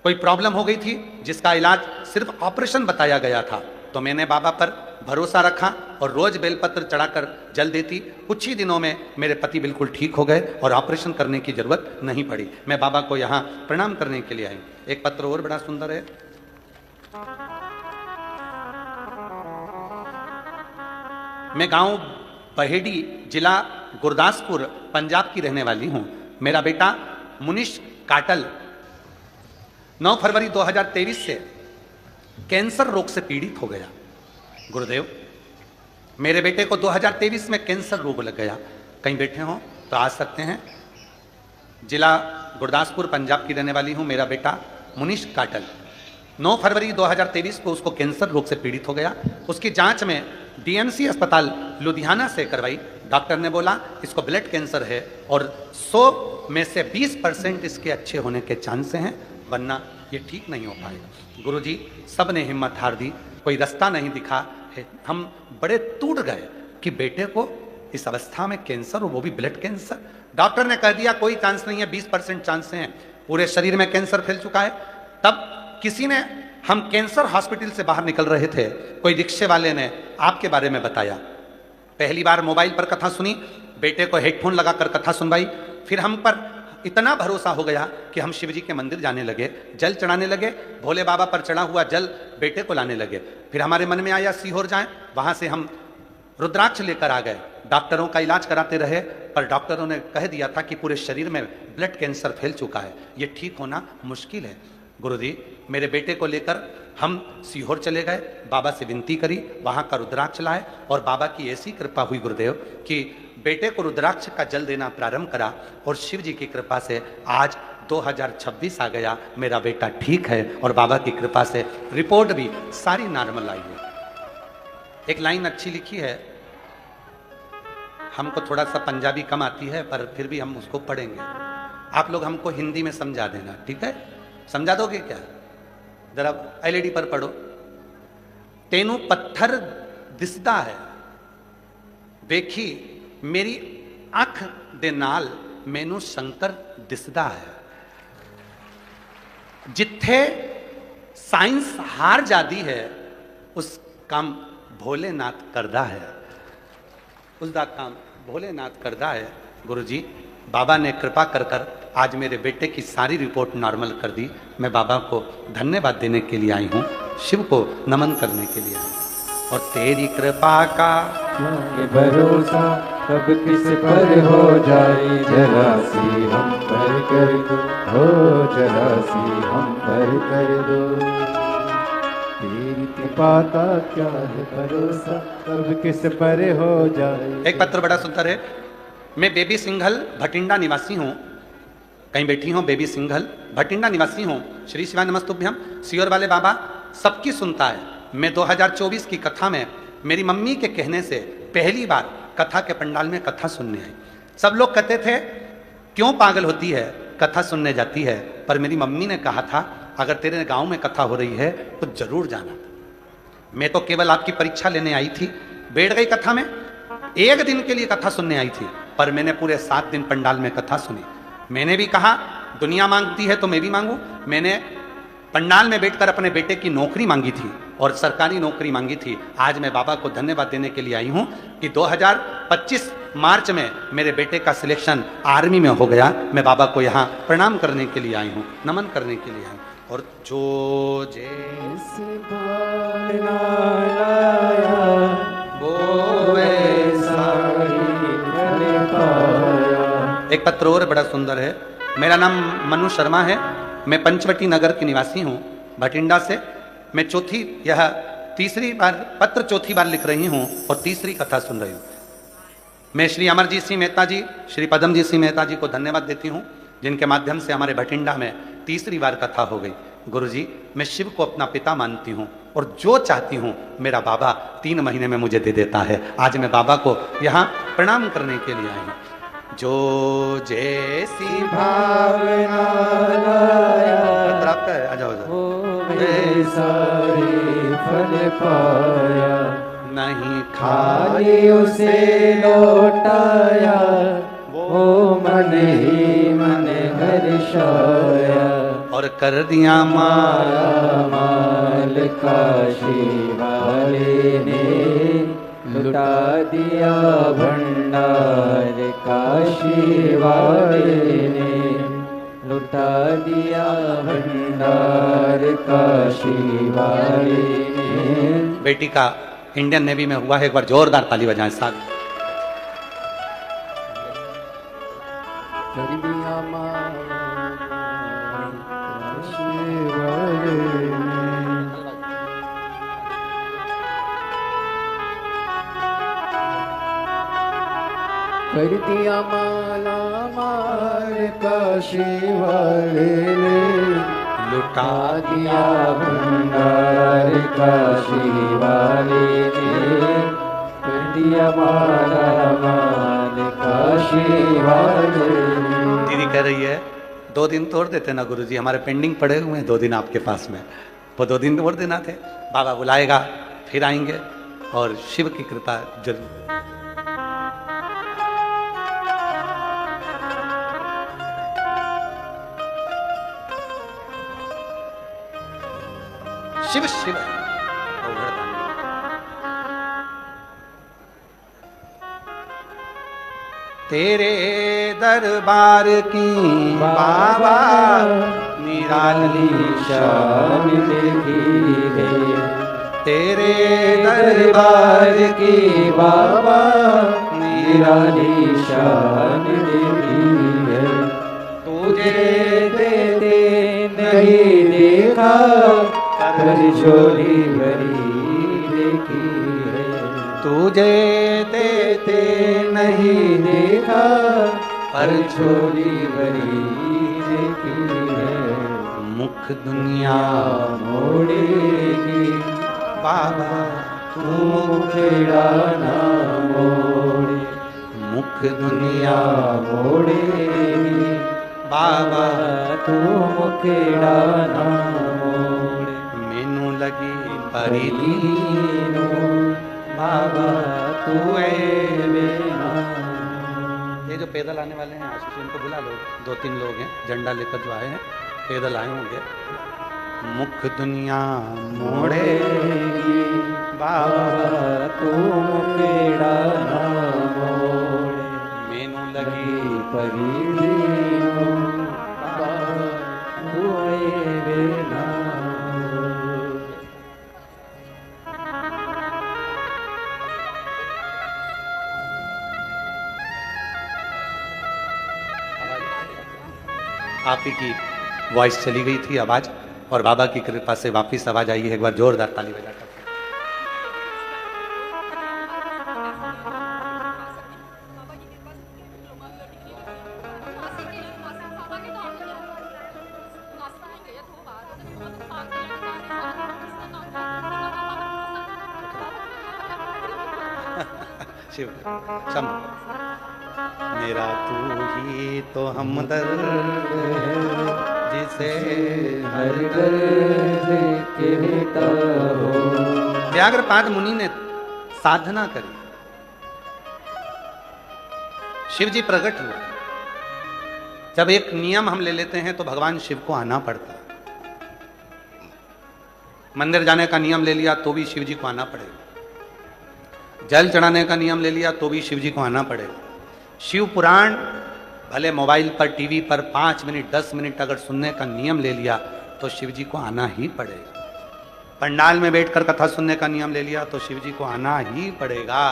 कोई प्रॉब्लम हो गई थी जिसका इलाज सिर्फ ऑपरेशन बताया गया था, तो मैंने बाबा पर भरोसा रखा और रोज बेलपत्र चढ़ाकर जल देती। कुछ ही दिनों में मेरे पति बिल्कुल ठीक हो गए और ऑपरेशन करने की जरूरत नहीं पड़ी। मैं बाबा को यहाँ प्रणाम करने के लिए आई। एक पत्र और बड़ा सुंदर है। मैं गांव बहेड़ी, जिला गुरदासपुर, पंजाब की रहने वाली हूं। मेरा बेटा मुनीश काटल 9 फरवरी 2023 से कैंसर रोग से पीड़ित हो गया। गुरुदेव, मेरे बेटे को 2023 में कैंसर रोग लग गया। कहीं बैठे हो तो आ सकते हैं। जिला गुरदासपुर, पंजाब की रहने वाली हूं। मेरा बेटा मुनीश काटल 9 फरवरी 2023 को उसको कैंसर रोग से पीड़ित हो गया। उसकी जांच में डीएमसी अस्पताल लुधियाना से करवाई। डॉक्टर ने बोला इसको ब्लड कैंसर है और 100 में से 20% इसके अच्छे होने के चांस हैं, वरना ये ठीक नहीं हो पाएगा। गुरुजी, सब ने हिम्मत हार दी, कोई रास्ता नहीं दिखा है। हम बड़े टूट गए कि बेटे को इस अवस्था में कैंसर, और वो भी ब्लड कैंसर। डॉक्टर ने कह दिया कोई चांस नहीं है, 20% चांस हैं, पूरे शरीर में कैंसर फैल चुका है। तब किसी ने, हम कैंसर हॉस्पिटल से बाहर निकल रहे थे, कोई रिक्शे वाले ने आपके बारे में बताया। पहली बार मोबाइल पर कथा सुनी, बेटे को हेडफोन लगाकर कथा सुनवाई। फिर हम पर इतना भरोसा हो गया कि हम शिव जी के मंदिर जाने लगे, जल चढ़ाने लगे, भोले बाबा पर चढ़ा हुआ जल बेटे को लाने लगे। फिर हमारे मन में आया सीहोर जाएं, वहां से हम रुद्राक्ष लेकर आ गए। डॉक्टरों का इलाज कराते रहे, पर डॉक्टरों ने कह दिया था कि पूरे शरीर में ब्लड कैंसर फैल चुका है, ये ठीक होना मुश्किल है। गुरुजी, मेरे बेटे को लेकर हम सीहोर चले गए, बाबा से विनती करी, वहाँ का रुद्राक्ष लाए और बाबा की ऐसी कृपा हुई गुरुदेव कि बेटे को रुद्राक्ष का जल देना प्रारंभ करा और शिव जी की कृपा से आज 2026 आ गया, मेरा बेटा ठीक है और बाबा की कृपा से रिपोर्ट भी सारी नॉर्मल आई है। एक लाइन अच्छी लिखी है, हमको थोड़ा सा पंजाबी कम आती है पर फिर भी हम उसको पढ़ेंगे। आप लोग हमको हिंदी में समझा देना, ठीक है? समझा दोगे क्या? जरा एलईडी पर पढ़ो। तेनू पत्थर दिसदा है, वेखी मेरी अख दे नाल मैनू शंकर दिसदा है। जिथे साइंस हार जाती है उस काम भोलेनाथ करदा है, उसका काम भोलेनाथ करदा है। गुरुजी, बाबा ने कृपा कर कर आज मेरे बेटे की सारी रिपोर्ट नॉर्मल कर दी। मैं बाबा को धन्यवाद देने के लिए आई हूँ, शिव को नमन करने के लिए आई हूँ। और तेरी कृपा का ये भरोसा कब किस पर हो जाए, जरा सी हम पर कर दो, हो जरा सी हम पर कर दो। तेरी कृपा का क्या है भरोसा, कब किस पर हो जाए। एक पत्र बड़ा सुंदर है। मैं बेबी सिंघल भटिंडा निवासी हूँ। कहीं बैठी हूँ, बेबी सिंघल भटिंडा निवासी हूँ। श्री शिवाय नमस्तुभ्यम। सीहोर वाले बाबा सबकी सुनता है। मैं 2024 की कथा में मेरी मम्मी के कहने से पहली बार कथा के पंडाल में कथा सुनने आई। सब लोग कहते थे क्यों पागल होती है, कथा सुनने जाती है, पर मेरी मम्मी ने कहा था अगर तेरे गांव में कथा हो रही है तो जरूर जाना। मैं तो केवल आपकी परीक्षा लेने आई थी, बैठ गई कथा में। एक दिन के लिए कथा सुनने आई थी, पर मैंने पूरे 7 दिन पंडाल में कथा सुनी। मैंने भी कहा दुनिया मांगती है तो मैं भी मांगू। मैंने पंडाल में बैठकर अपने बेटे की नौकरी मांगी थी और सरकारी नौकरी मांगी थी। आज मैं बाबा को धन्यवाद देने के लिए आई हूँ कि 2025 मार्च में मेरे बेटे का सिलेक्शन आर्मी में हो गया। मैं बाबा को यहाँ प्रणाम करने के लिए आई हूँ, नमन करने के लिए आई हूँ। और जो जैसे वो वैसा ही पाया। एक पत्र और बड़ा सुंदर है। मेरा नाम मनु शर्मा है। मैं पंचवटी नगर की निवासी हूँ, भटिंडा से। मैं तीसरी बार पत्र चौथी बार लिख रही हूँ और तीसरी कथा सुन रही हूँ। मैं श्री अमरजीत सिंह मेहता जी, श्री पदमजीत सिंह मेहता जी को धन्यवाद देती हूँ, जिनके माध्यम से हमारे भटिंडा में तीसरी बार कथा हो गई। गुरुजी, मैं शिव को अपना पिता मानती हूँ और जो चाहती हूँ मेरा बाबा 3 महीने में मुझे दे देता है। आज मैं बाबा को यहाँ प्रणाम करने के लिए आई हूँ। जो जैसी भावना लाया, आपका है, आ जाओ वैसा ही फल पाया, नहीं खाली उसे लौटाया, वो मन ही मन हर्षाया। और कर दिया माला माल काशी वाले ने, लुटा दिया भंडार काशी वाले ने, लुटा दिया भंडार काशी वाले ने। बेटी का इंडियन नेवी में हुआ है, एक बार जोरदार ताली बजाएं साथ। कर दिया माला काशी वाले ने, कर दिया माला माल काशी वाले ने, लुटा दिया भंडार काशी वाले ने, कर दिया माला माल काशी वाले ने। दीदी कह रही है 2 दिन तोड़ देते ना गुरुजी, हमारे पेंडिंग पड़े हुए हैं 2 दिन आपके पास में, वो 2 दिन तोड़ देना थे। बाबा बुलाएगा फिर आएंगे और शिव की कृपा जरूर। शिव शिव तेरे दरबार की बाबा निराली शान देखी है, तेरे दरबार की बाबा निराली शान देखी है। तुझे देते नहीं देखा, कर झोली भरी देखी है। तुझे देते नहीं देखा, पर झोली भरी देखी है। मुख दुनिया मोड़ेगी बाबा तू मुखेड़ा ना मोड़े, मुख दुनिया मोड़ेगी बाबा तू मुखेड़ा ना मोड़े। मैनू लगी परी लीनो बाबा तू ना। ये जो पैदल आने वाले हैं आशीष इनको बुला लो, 2-3 लोग हैं झंडा लेकर जो आए हैं, पैदल आए होंगे। मुख दुनिया मोड़ेगी बाबा तू मुखेड़ा ना मोड़े, मैनू लगी परी लीनो बाबा तू ना। आप ही की वॉइस चली गई थी आवाज, और बाबा की कृपा से वापिस आवाज आई है। एक बार जोरदार ताली बजाकर। शिव शंभु मेरा तू ही तो हमदर्द जिसे हर दर्द कहता हो। व्याघ्रपाद मुनि ने साधना करी, शिव जी प्रकट हुए। जब एक नियम हम ले लेते हैं तो भगवान शिव को आना पड़ता है। मंदिर जाने का नियम ले लिया तो भी शिव जी को आना पड़ेगा, जल चढ़ाने का नियम ले लिया तो भी शिव जी को आना पड़ेगा। शिव पुराण भले मोबाइल पर टीवी पर 5 मिनट 10 मिनट अगर सुनने का नियम ले लिया तो शिव जी को आना ही पड़ेगा। पंडाल में बैठकर कथा सुनने का नियम ले लिया तो शिव जी को आना ही पड़ेगा।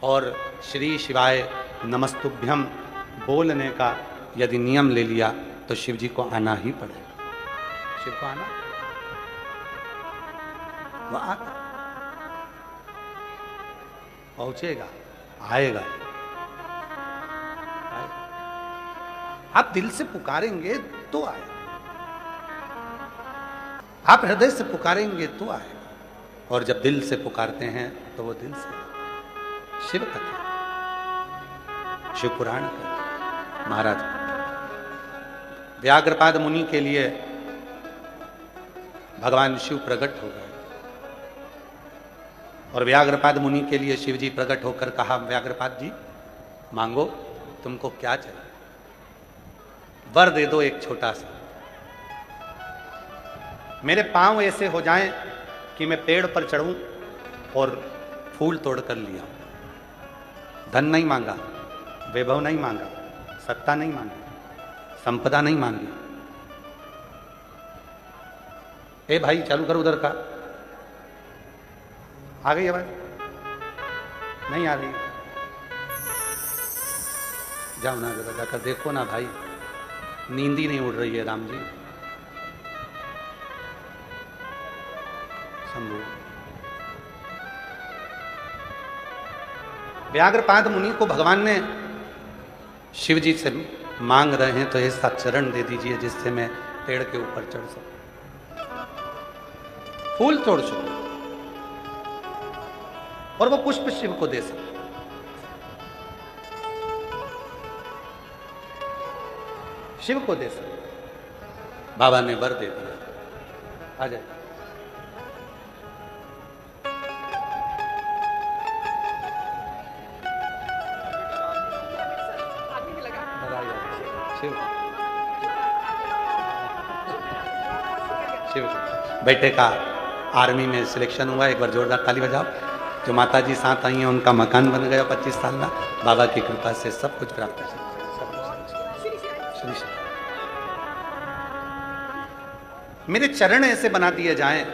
और श्री शिवाय नमस्तुभ्यम बोलने का यदि नियम ले लिया तो शिव जी को आना ही पड़ेगा। शिव को आना वो आता पहुंचेगा, आएगा। आप दिल से पुकारेंगे तो आएगा, आप हृदय से पुकारेंगे तो आएगा। और जब दिल से पुकारते हैं तो वो दिल से। शिव कथा, शिव पुराण कथा। महाराज व्याघ्रपाद मुनि के लिए भगवान शिव प्रकट हो गए, और व्याघ्रपाद मुनि के लिए शिव जी प्रकट होकर कहा, व्याघ्रपाद जी मांगो, तुमको क्या चाहिए, वर दे दो एक छोटा सा। मेरे पांव ऐसे हो जाएं कि मैं पेड़ पर चढ़ूं और फूल तोड़ कर लिया। धन नहीं मांगा, वैभव नहीं मांगा, सत्ता नहीं मांगी, संपदा नहीं मांगी। ए भाई चालू करो उधर का। आ गई आवाज? नहीं आ रही? जाओ ना जरा जाकर देखो ना भाई, नींद ही नहीं उड़ रही है राम जी। शंभू। व्याघ्रपाद मुनि को भगवान ने शिव जी से मांग रहे हैं तो ऐसा चरण दे दीजिए जिससे मैं पेड़ के ऊपर चढ़ सकूं, फूल तोड़ सकूं और वो पुष्प शिव को दे सकूं। शिव को दे सकूं। बाबा ने वर दे दिया। आ जाए। शिव शिव बेटे का आर्मी में सिलेक्शन हुआ, एक बार जोरदार ताली बजाओ। जो माता जी साथ आई हैं उनका मकान बन गया 25 साल का। बाबा की कृपा से सब कुछ प्राप्त है। मेरे चरण ऐसे बना दिए जाएं,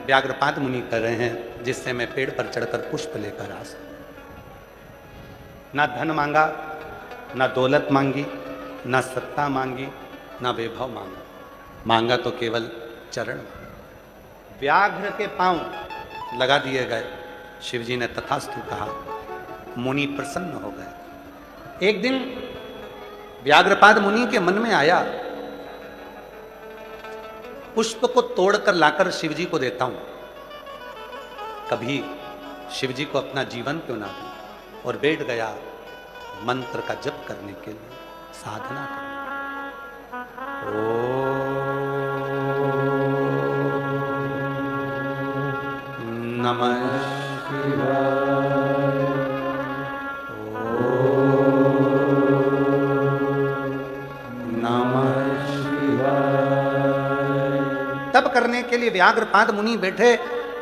व्याघ्रपाद मुनि कर रहे हैं, जिससे मैं पेड़ पर चढ़कर पुष्प लेकर आ सकूं। ना धन मांगा, ना दौलत मांगी, ना सत्ता मांगी, ना वैभव मांगा, मांगा तो केवल चरण। व्याघ्र के पांव लगा दिए गए। शिवजी ने तथास्तु कहा। मुनि प्रसन्न हो गए। एक दिन व्याघ्रपाद मुनि के मन में आया, पुष्प को तोड़कर लाकर शिवजी को देता हूं, कभी शिवजी को अपना जीवन क्यों ना दूं। और बैठ गया मंत्र का जप करने के लिए, साधना करने। नमः शिवाय। नमः शिवाय। तब करने के लिए व्याघ्रपाद मुनि बैठे।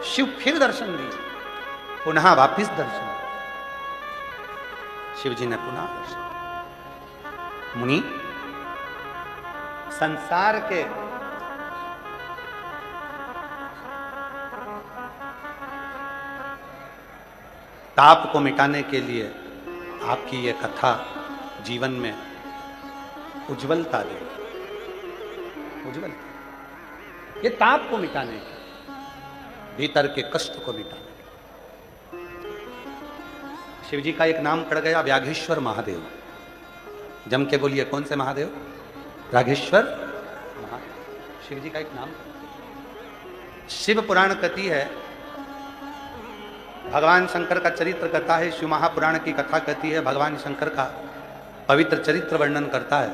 शिव फिर दर्शन दिए, पुनः वापिस दर्शन। शिवजी ने पुनः दर्शन। मुनि, संसार के ताप को मिटाने के लिए आपकी ये कथा जीवन में उज्जवलता देगी। उज्जवलता, ये ताप को मिटाने के, भीतर के कष्ट को मिटाने के। शिवजी का एक नाम पड़ गया, व्याघेश्वर महादेव। जम के बोलिए, कौन से महादेव? व्याघेश्वर महादेव। शिवजी का एक नाम। शिव पुराण कथी है, भगवान शंकर का चरित्र कथा है। शिव महापुराण की कथा कहती है, भगवान शंकर का पवित्र चरित्र वर्णन करता है।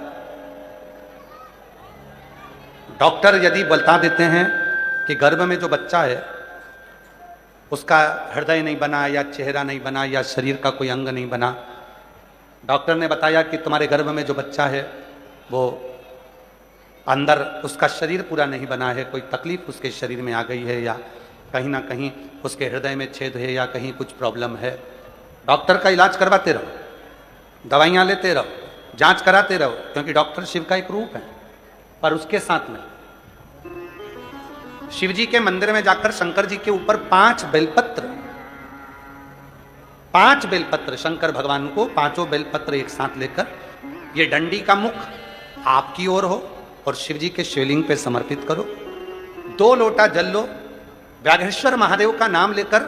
डॉक्टर यदि बता देते हैं कि गर्भ में जो बच्चा है उसका हृदय नहीं बना, या चेहरा नहीं बना, या शरीर का कोई अंग नहीं बना, डॉक्टर ने बताया कि तुम्हारे गर्भ में जो बच्चा है वो अंदर उसका शरीर पूरा नहीं बना है, कोई तकलीफ उसके शरीर में आ गई है, या कहीं ना कहीं उसके हृदय में छेद है, या कहीं कुछ प्रॉब्लम है, डॉक्टर का इलाज करवाते रहो, दवाइयाँ लेते रहो, जांच कराते रहो, क्योंकि डॉक्टर शिव का एक रूप है। पर उसके साथ में शिव जी के मंदिर में जाकर शंकर जी के ऊपर 5 बेलपत्र शंकर भगवान को 5 बेलपत्र एक साथ लेकर, ये डंडी का मुख आपकी ओर हो और शिव जी के शिवलिंग पे समर्पित करो। 2 लोटा जल लो, व्याघेश्वर महादेव का नाम लेकर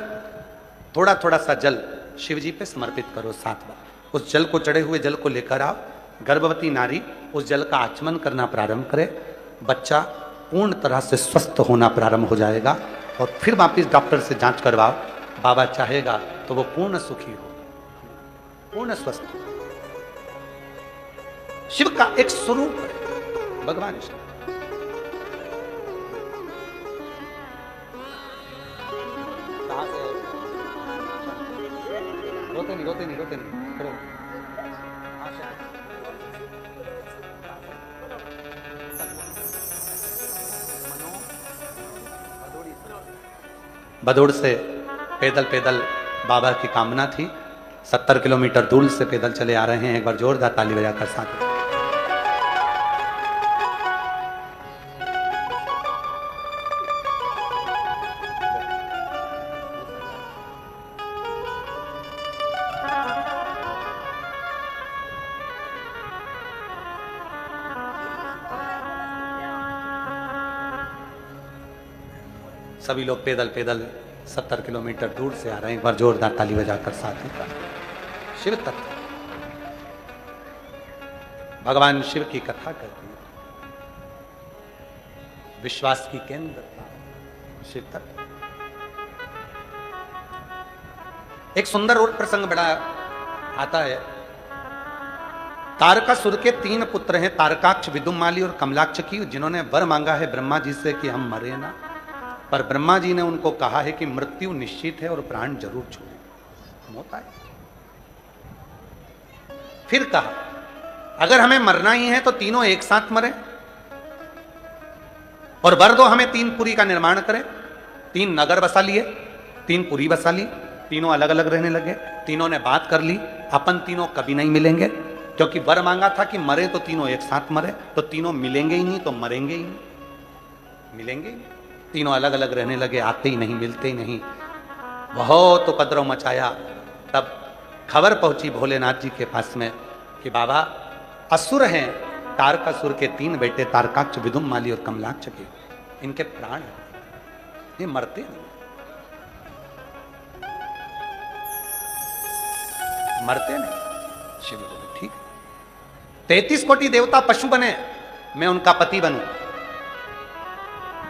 थोड़ा थोड़ा सा जल शिव जी पे समर्पित करो 7 बार। उस जल को, चढ़े हुए जल को लेकर आओ। गर्भवती नारी उस जल का आचमन करना प्रारंभ करे, बच्चा पूर्ण तरह से स्वस्थ होना प्रारंभ हो जाएगा। और फिर वापिस डॉक्टर से जांच करवाओ, बाबा चाहेगा तो वो पूर्ण सुखी हो, पूर्ण स्वस्थ हो। शिव का एक स्वरूप है भगवान शिव। रोते नहीं करो। भदौड़ से पैदल पैदल बाबा की कामना थी, 70 किलोमीटर दूर से पैदल चले आ रहे हैं। एक बार जोरदार ताली बजाकर साथ। सभी लोग पैदल पैदल 70 किलोमीटर दूर से आ रहे हैं। एक बार जोरदार ताली बजाकर साथ में। शिव तत्व, भगवान शिव की कथा करती है, विश्वास की केंद्र शिव तत्व। एक सुंदर और प्रसंग बड़ा आता है। तारकासुर के 3 पुत्र हैं, तारकाक्ष, विदुमाली और कमलाक्ष की, जिन्होंने वर मांगा है ब्रह्मा जी से कि हम मरे ना, पर ब्रह्मा जी ने उनको कहा है कि मृत्यु निश्चित है और प्राण जरूर छूटे। होता है। फिर कहा अगर हमें मरना ही है तो तीनों एक साथ मरे, और वर दो हमें 3 पुरी का निर्माण करें। 3 नगर बसा लिए, 3 पुरी बसा ली, तीनों अलग अलग रहने लगे। तीनों ने बात कर ली, अपन तीनों कभी नहीं मिलेंगे, क्योंकि वर मांगा था कि मरे तो तीनों एक साथ मरे, तो तीनों मिलेंगे ही नहीं तो मरेंगे ही नहीं, मिलेंगे ही नहीं। तीनों अलग अलग रहने लगे, आते ही नहीं, मिलते ही नहीं, बहुत उपद्रव मचाया। तब खबर पहुंची भोलेनाथ जी के पास में कि बाबा असुर हैं, तारकासुर के 3 बेटे तारकाक्ष, विदुमाली और कमलाक्ष के, इनके प्राण हैं, ये मरते नहीं, मरते नहीं। शिव बोले ठीक, 33 कोटि देवता पशु बने, मैं उनका पति बनूं,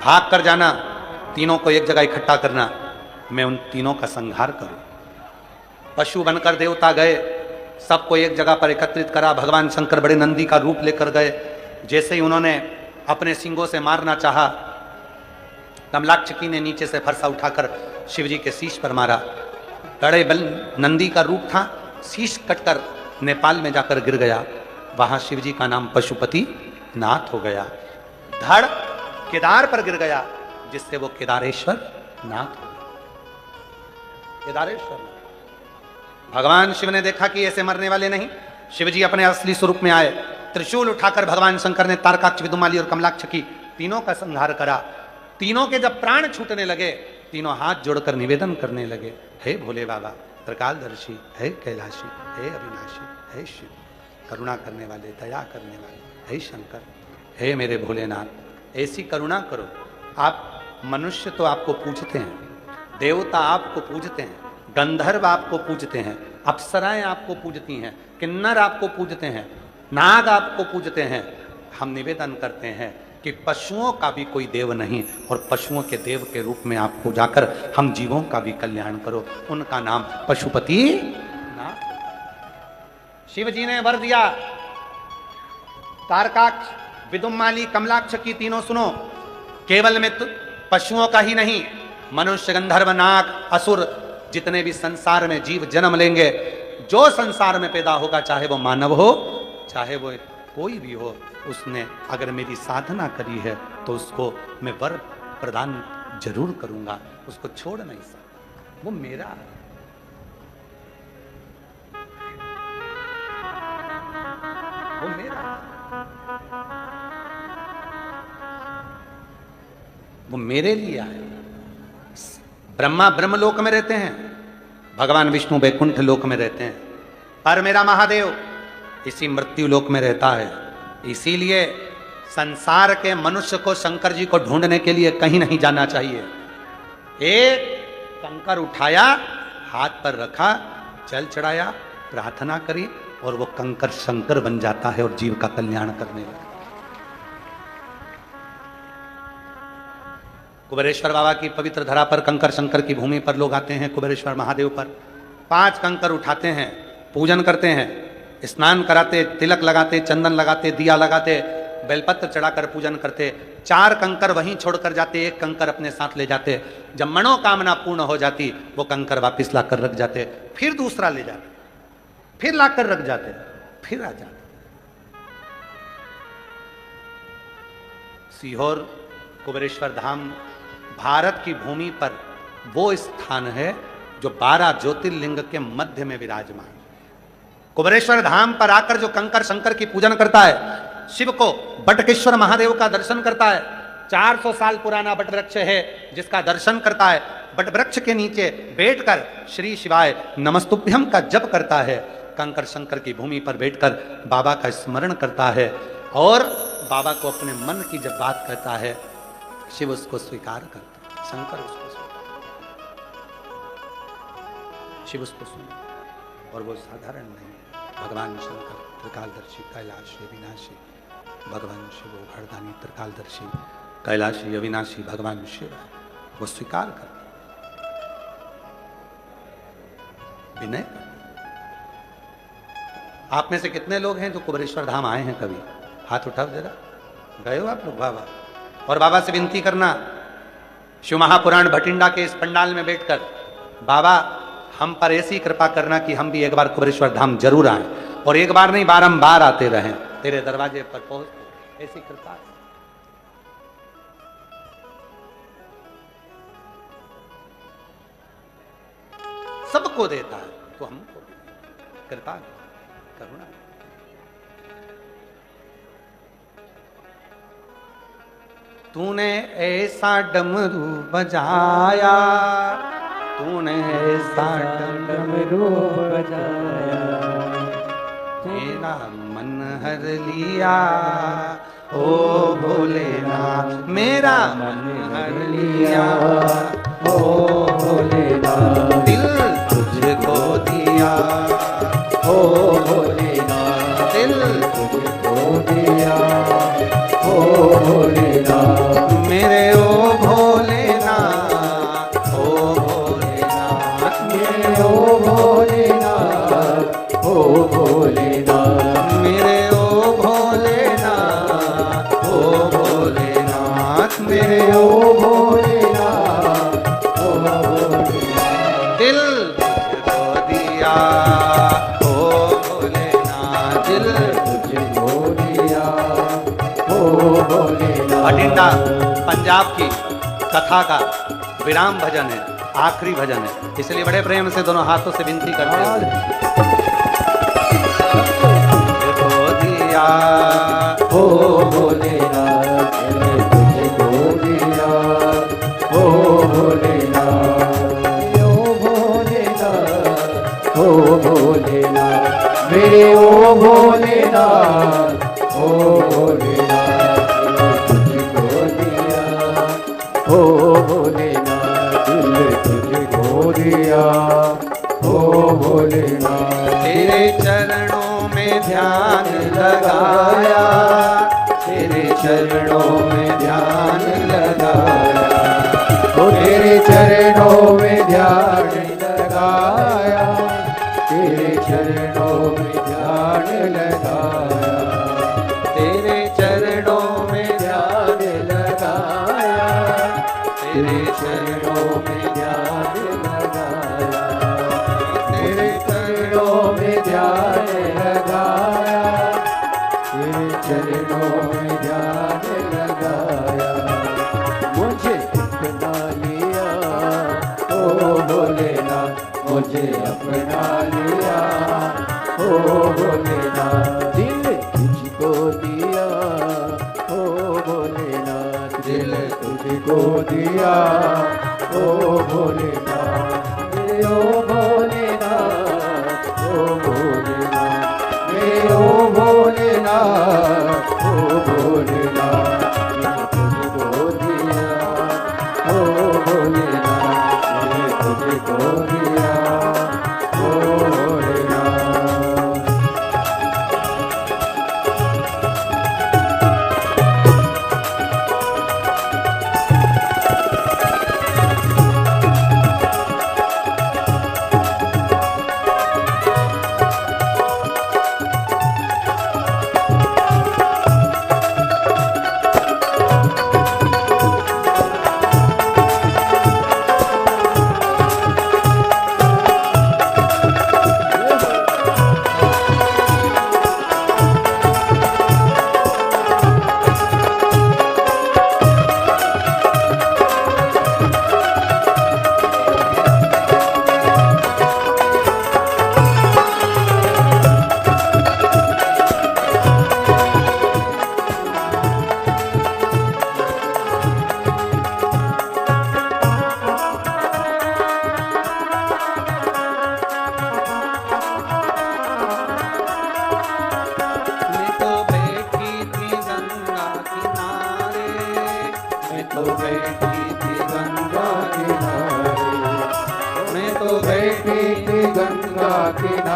भाग कर जाना, तीनों को एक जगह इकट्ठा करना, मैं उन तीनों का संहार करूं। पशु बनकर देवता गए, सबको एक जगह पर एकत्रित करा। भगवान शंकर बड़े नंदी का रूप लेकर गए। जैसे ही उन्होंने अपने सिंगों से मारना चाहा, कमलाक्षकी ने नीचे से फरसा उठाकर शिवजी के शीश पर मारा। बड़े बल नंदी का रूप था, शीश कटकर नेपाल में जाकर गिर गया। वहां शिवजी का नाम पशुपति नाथ हो गया। धड़ केदार पर गिर गया, जिससे वो केदारेश्वर नाथ हो गया। केदारेश्वर भगवान शिव ने देखा कि ऐसे मरने वाले नहीं। शिवजी अपने असली स्वरूप में आए। त्रिशूल उठाकर भगवान शंकर ने तारकाक्ष, विदुमाली और कमलाक्ष की तीनों का संहार करा। तीनों के जब प्राण छूटने लगे, तीनों हाथ जोड़कर निवेदन करने लगे, हे भोले बाबा, त्रिकालदर्शी, हे कैलाशी, हे अविनाशी, हे शिव, करुणा करने वाले, दया करने वाले, हे शंकर, हे मेरे भोलेनाथ, ऐसी करुणा करो। आप मनुष्य तो आपको पूजते हैं, देवता आपको पूजते हैं, गंधर्व आपको पूजते हैं, अप्सराएं आपको पूजती हैं, किन्नर आपको पूजते हैं, नाग आपको पूजते हैं। हम निवेदन करते हैं कि पशुओं का भी कोई देव नहीं, और पशुओं के देव के रूप में आप पूजा कर हम जीवों का भी कल्याण करो। उनका नाम पशुपति नाथ। शिव जी ने वर दिया, तारकाक्ष, विदुमाली, कमलाक्ष की तीनों सुनो, केवल में पशुओं का ही नहीं, मनुष्य, गंधर्व, नाग, असुर, जितने भी संसार में जीव जन्म लेंगे, जो संसार में पैदा होगा, चाहे वो मानव हो, चाहे वो कोई भी हो, उसने अगर मेरी साधना करी है तो उसको मैं वर प्रदान जरूर करूंगा, उसको छोड़ नहीं सकता, वो मेरा है। वो मेरा है, वो मेरे लिए आए। ब्रह्मा ब्रह्मलोक में रहते हैं, भगवान विष्णु वैकुंठ लोक में रहते हैं, पर मेरा महादेव इसी मृत्यु लोक में रहता है। इसीलिए संसार के मनुष्य को शंकर जी को ढूंढने के लिए कहीं नहीं जाना चाहिए। एक कंकर उठाया, हाथ पर रखा, जल चढ़ाया, प्रार्थना करी, और वो कंकर शंकर बन जाता है और जीव का कल्याण करने लगता है। कुबेरेश्वर बाबा की पवित्र धरा पर, कंकर शंकर की भूमि पर लोग आते हैं। कुबेरेश्वर महादेव पर 5 कंकर उठाते हैं, पूजन करते हैं, स्नान कराते, तिलक लगाते, चंदन लगाते, दिया लगाते, बेलपत्र चढ़ाकर पूजन करते। 4 कंकर वहीं छोड़कर जाते, 1 कंकर अपने साथ ले जाते। जब मनोकामना पूर्ण हो जाती, वो कंकर वापिस लाकर रख जाते, फिर दूसरा ले जाते, फिर लाकर रख जाते, फिर आ जाते। सीहोर कुबेरेश्वर धाम भारत की भूमि पर वो स्थान है जो 12 ज्योतिर्लिंग के मध्य में विराजमान। कुबेरेश्वर धाम पर आकर जो कंकर शंकर की पूजन करता है, शिव को बटकेश्वर महादेव का दर्शन करता है, 400 साल पुराना बट वृक्ष है जिसका दर्शन करता है, बट वृक्ष के नीचे बैठकर श्री शिवाय नमस्तुभ्यम का जप करता है, कंकर शंकर की भूमि पर बैठकर बाबा का स्मरण करता है और बाबा को अपने मन की जब बात कहता है, शिव उसको स्वीकार करता है, शंकर उसको स्वीकार, शिव उसको सुन। और वो साधारण नहीं है, भगवान शंकर त्रिकालदर्शी कैलाशी अविनाशी, भगवान शिव घरदानी त्रिकालदर्शी कैलाशी अविनाशी भगवान शिव है, वो स्वीकार करते विनय। आप में से कितने लोग हैं जो कुबेरेश्वर धाम आए हैं? कभी हाथ उठाओ जरा, गए हो आप लोग? बाबा और बाबा से विनती करना, शिव महापुराण भटिंडा के इस पंडाल में बैठकर, बाबा हम पर ऐसी कृपा करना कि हम भी एक बार कुबेरेश्वर धाम जरूर आए, और एक बार नहीं बारंबार आते रहें, तेरे दरवाजे पर पहुंचते, ऐसी कृपा। सबको देता है तो हमको कृपा करुणा। तूने ऐसा डमरू बजाया, तूने ऐसा डमरू बजाया, तेरा मन हर लिया ओ भोलेनाथ, मेरा मन हर लिया ओ भोलेनाथ, दिल तुझको दिया ओ भोलेनाथ, दिल तुझको दिया ओ भोलेनाथ, मेरे ओ भोलेनाथ, ओ भोलेनाथ, मेरे ओ भोलेनाथ, ओ भोलेनाथ, मेरे ओ भोलेनाथ, ओ भोलेनाथ, मेरे ओ भोलेनाथ, ओ भोलेनाथ, दिल तुझको दिया ओ भोलेनाथ, दिल तुझको दिया ओ भोलेनाथ। भटिंडा पंजाब की कथा का विराम भजन है, आखिरी भजन है, इसलिए बड़े प्रेम से दोनों हाथों से विनती करते हैं, तुझको दिया ओ भोलेनाथ, तुझको दिया ओ भोलेनाथ, ओ भोलेनाथ, ओ भोलेनाथ, मेरे ओ भोलेनाथ, ओ भोलेनाथ, तुझको दिया ओ भोलेनाथ, दिल तुझको दिया ओ भोलेनाथ, तेरे चरणों में ध्यान लगाया, तेरे चरणों में ध्यान लगाया, ओ तेरे चरणों में ध्यान लगाया, तेरे चरणों में ध्यान लगाया, तेरे चरणों में ध्यान लगाया, तेरे चरणों में ध्यान लगाया, तेरे चरणों में ध्यान लगाया, तेरे चरणों में ध्यान लगाया, मुझे अपना लिया ओ भोलेनाथ, मुझे अपना लिया ओ भोलेनाथ, दिल तुझको दिया ओ भोलेनाथ, दिल तुझको दिया ओ भोलेनाथ, मेरे ओ भोलेनाथ, ओ भोलेनाथ, मेरे ओ भोलेनाथ, ओ भोलेनाथ, तुझको दिया ओ भोलेनाथ, मैंने तुझको दिया ओ भोलेनाथ।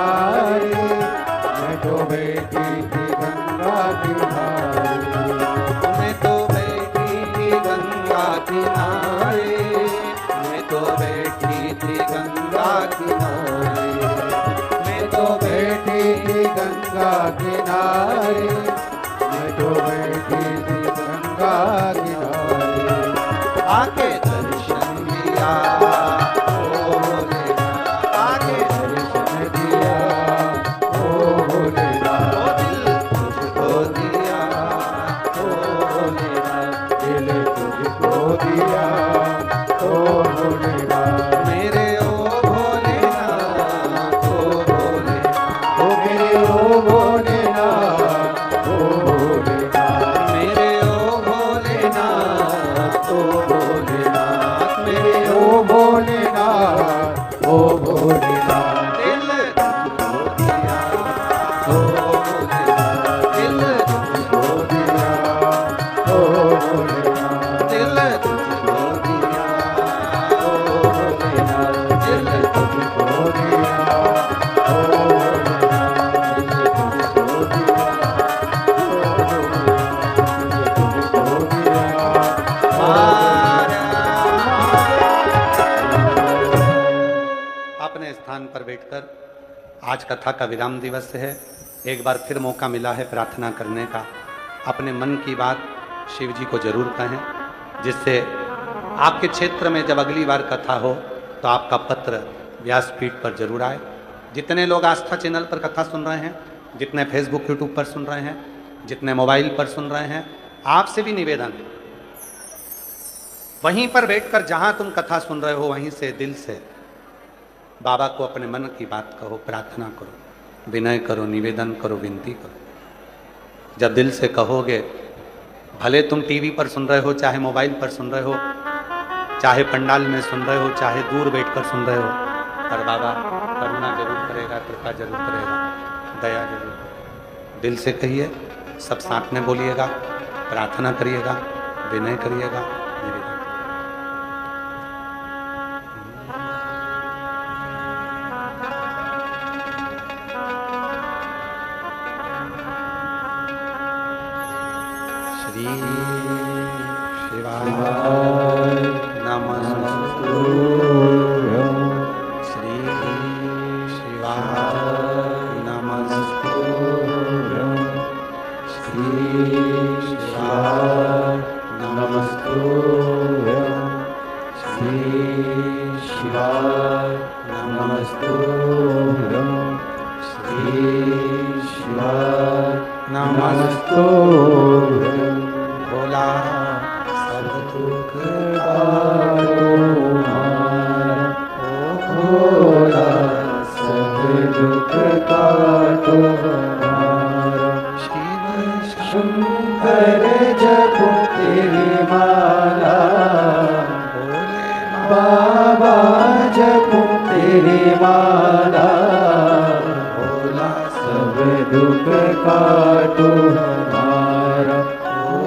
किनारे, मैं तो बैठी थी गंगा किनारे, मैं तो बैठी थी गंगा किनारे, मैं तो बैठी थी गंगा किनारे, मैं तो बैठी थी गंगा किनारे, मैं तो बैठी थी गंगा किनारे, आके दर्शन दिया ओ भोलेनाथ, आके दर्शन दिया ओ भोलेनाथ, ओ दिल तुझको दिया ओ भोलेनाथ, दिल तुझको दिया ओ भोलेनाथ, मेरे ओ भोलेनाथ ओ भोलेनाथ, ओ मेरे ओ भोलेनाथ, ओ भोलेनाथ, मेरे ओ भोलेनाथ ओ भोलेनाथ, मेरे ओ भोलेनाथ, ओ भोलेनाथ, दिल तुझको दिया ओ भोलेनाथ, दिल तुझको ओ दिया ओ भोलेनाथ, दिल तुझको दिया ओ भोलेनाथ, दिल तुझको दिया ओ भोलेनाथ, तुझको दिया तुझको दिया अपने स्थान पर बैठकर आज कथा का विराम दिवस है। एक बार फिर मौका मिला है प्रार्थना करने का। अपने मन की बात शिव जी को जरूर कहें, जिससे आपके क्षेत्र में जब अगली बार कथा हो तो आपका पत्र व्यासपीठ पर जरूर आए। जितने लोग आस्था चैनल पर कथा सुन रहे हैं, जितने फेसबुक यूट्यूब पर सुन रहे हैं, जितने मोबाइल पर सुन रहे हैं, आपसे भी निवेदन है, वहीं पर बैठकर जहां तुम कथा सुन रहे हो वहीं से दिल से बाबा को अपने मन की बात कहो, प्रार्थना करो, विनय करो, निवेदन करो, विनती करो। जब दिल से कहोगे, भले तुम टीवी पर सुन रहे हो, चाहे मोबाइल पर सुन रहे हो, चाहे पंडाल में सुन रहे हो, चाहे दूर बैठकर सुन रहे हो, पर बाबा करुणा जरूर करेगा, कृपा जरूर करेगा, दया जरूर करेगा। दिल से कहिए, सब साथ में बोलिएगा, प्रार्थना करिएगा, विनय करिएगा, निवेदन। श्री शिवाय नमस्तु, श्री शिवाय नमस्तु, श्री शिवाय नमस्तु, श्री शिवाय नमस्तु, श्री शिवाय नमस्तु। नमस्तु, भोला सब दुख काटो हमारा, भोला सब दुख काटो हमारा, शिव शंकर जपो तेरी माला, भोले बाबा जपो तेरी माला, भोला सब दुख काटो हमारा,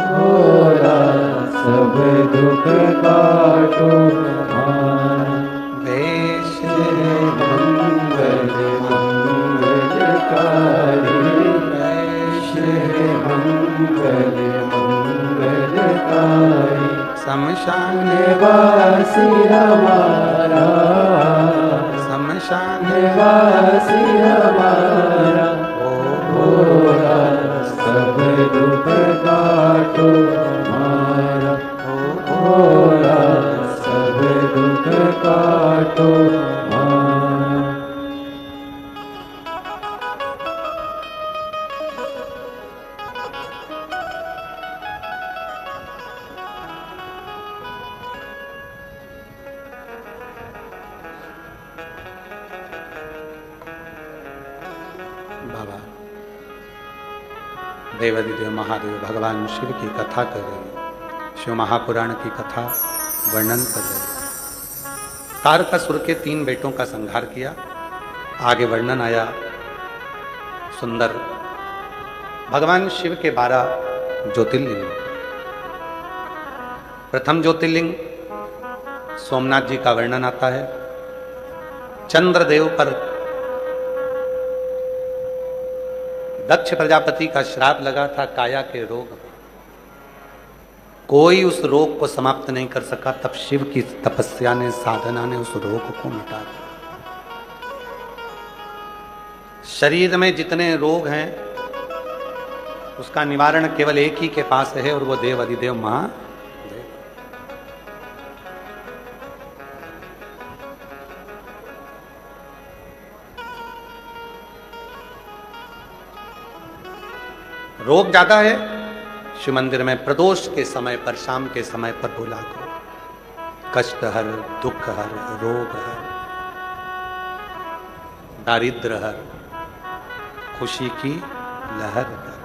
भोला सब दुख काटो हमारा, वेश मंगल मंगलकारी, श्री मंगल मंगलकारी, शमशान निवासी हमारा, शमशान निवासी हमारा, भोला सब दुख काटो हमारा, भोला सब दुख काटो हमारा। बाबा देवाधिदेव महादेव भगवान शिव की कथा कर रहे हैं, शिव महापुराण की कथा वर्णन कर रहे हैं। तारकासुर के 3 बेटों का संहार किया। आगे वर्णन आया सुंदर भगवान शिव के 12 ज्योतिर्लिंग। प्रथम ज्योतिर्लिंग सोमनाथ जी का वर्णन आता है। चंद्रदेव पर दक्ष प्रजापति का श्राप लगा था काया के रोग, कोई उस रोग को समाप्त नहीं कर सका, तब शिव की तपस्या ने, साधना ने उस रोग को मिटा दिया। शरीर में जितने रोग हैं उसका निवारण केवल एक ही के पास है, और वो देव अधिदेव महादेव। रोग ज्यादा है, शिव मंदिर में प्रदोष के समय पर, शाम के समय पर बोला करो, कष्ट हर, दुख हर, रोग हर, दारिद्र हर, खुशी की लहर हर।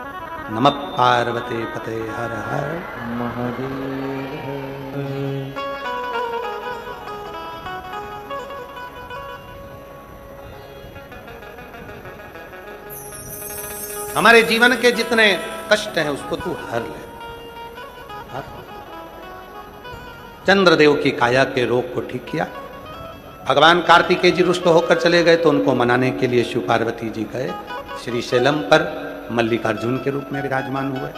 नमः पार्वती पते हर हर महादेव। हमारे जीवन के जितने कष्ट हैं उसको तू हर ले। चंद्रदेव की काया के रोग को ठीक किया। भगवान कार्तिकेय जी रुष्ट होकर चले गए तो उनको मनाने के लिए शिव पार्वती जी गए श्री शैलम पर, मल्लिकार्जुन के रूप में विराजमान हुए।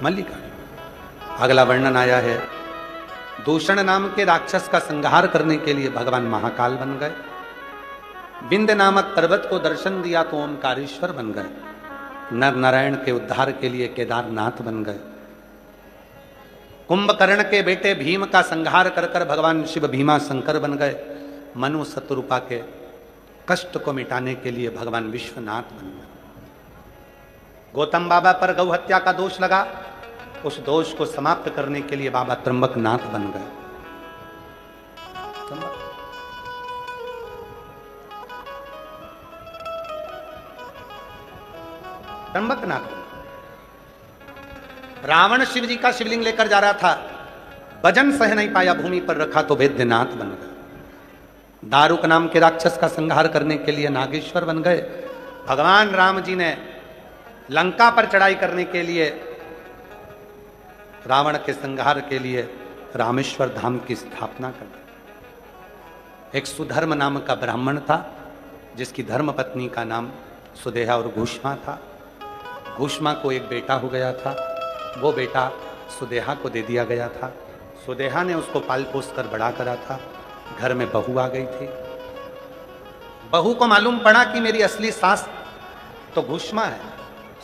मल्लिकार्जुन। अगला वर्णन आया है, दूषण नाम के राक्षस का संहार करने के लिए भगवान महाकाल बन गए। विंध्य नामक पर्वत को दर्शन दिया तो ओमकारेश्वर बन गए। नर नारायण के उद्धार के लिए केदारनाथ बन गए। कुंभकर्ण के बेटे भीम का संहार कर कर भगवान शिव भीमा शंकर बन गए। मनु शत्रुपा के कष्ट को मिटाने के लिए भगवान विश्वनाथ बन गए। गौतम बाबा पर गौ हत्या का दोष लगा, उस दोष को समाप्त करने के लिए बाबा त्र्यंबकनाथ बन गए। त्र्यंबकनाथ। रावण शिव जी का शिवलिंग लेकर जा रहा था, वजन सह नहीं पाया, भूमि पर रखा तो वैद्यनाथ बन गए। दारुक नाम के राक्षस का संहार करने के लिए नागेश्वर बन गए। भगवान राम जी ने लंका पर चढ़ाई करने के लिए, रावण के संहार के लिए रामेश्वर धाम की स्थापना कर दी। एक सुधर्म नाम का ब्राह्मण था जिसकी धर्म पत्नी का नाम सुदेहा और घूष्मा था। घूष्मा को एक बेटा हो गया था, वो बेटा सुदेहा को दे दिया गया था। सुदेहा ने उसको पाल पोस कर बड़ा करा था। घर में बहू आ गई थी। बहू को मालूम पड़ा कि मेरी असली सास तो घूष्मा है।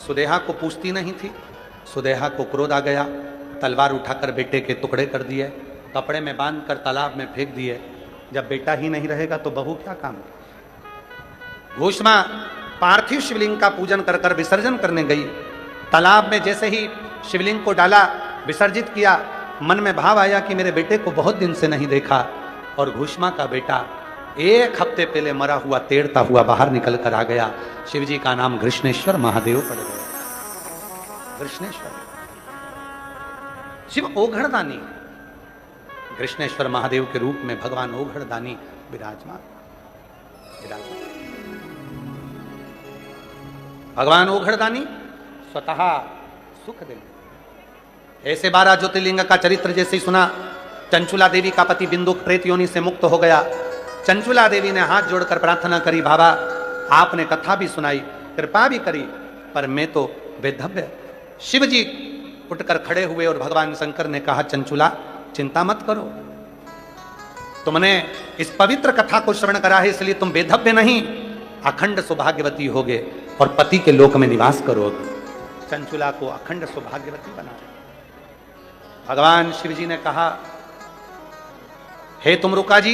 सुदेहा को पूछती नहीं थी। सुदेहा को क्रोध आ गया, तलवार उठाकर बेटे के टुकड़े कर दिए, कपड़े में बांधकर तालाब में फेंक दिए। जब बेटा ही नहीं रहेगा तो बहू क्या काम। घूष्मा पार्थिव शिवलिंग का पूजन कर कर विसर्जन करने गई। तालाब में जैसे ही शिवलिंग को डाला, विसर्जित किया, मन में भाव आया कि मेरे बेटे को बहुत दिन से नहीं देखा। और घूष्मा का बेटा एक हफ्ते पहले मरा हुआ तेड़ता हुआ बाहर निकल कर आ गया। शिव जी का नाम कृष्णेश्वर महादेव पड़ गया। कृष्णेश्वर शिव ओघड़दानी, कृष्णेश्वर महादेव के रूप में भगवान ओघड़दानी विराजमान। भगवान ओघड़दानी स्वतः सुख देंगे। ऐसे 12 ज्योतिर्लिंग का चरित्र जैसे ही सुना, चंचुला देवी का पति बिंदुक प्रेत योनि से मुक्त हो गया। चंचुला देवी ने हाथ जोड़कर प्रार्थना करी, बाबा आपने कथा भी सुनाई, कृपा भी करी, पर मैं तो वेधव्य। शिव जी उठकर खड़े हुए और भगवान शंकर ने कहा, चंचुला चिंता मत करो, तुमने इस पवित्र कथा को श्रवण करा है, इसलिए तुम वेधव्य नहीं अखंड सौभाग्यवती होगे और पति के लोक में निवास करोगे। चंचुला को अखंड सौभाग्यवती बना। भगवान शिव जी ने कहा, हे तुमरुका जी,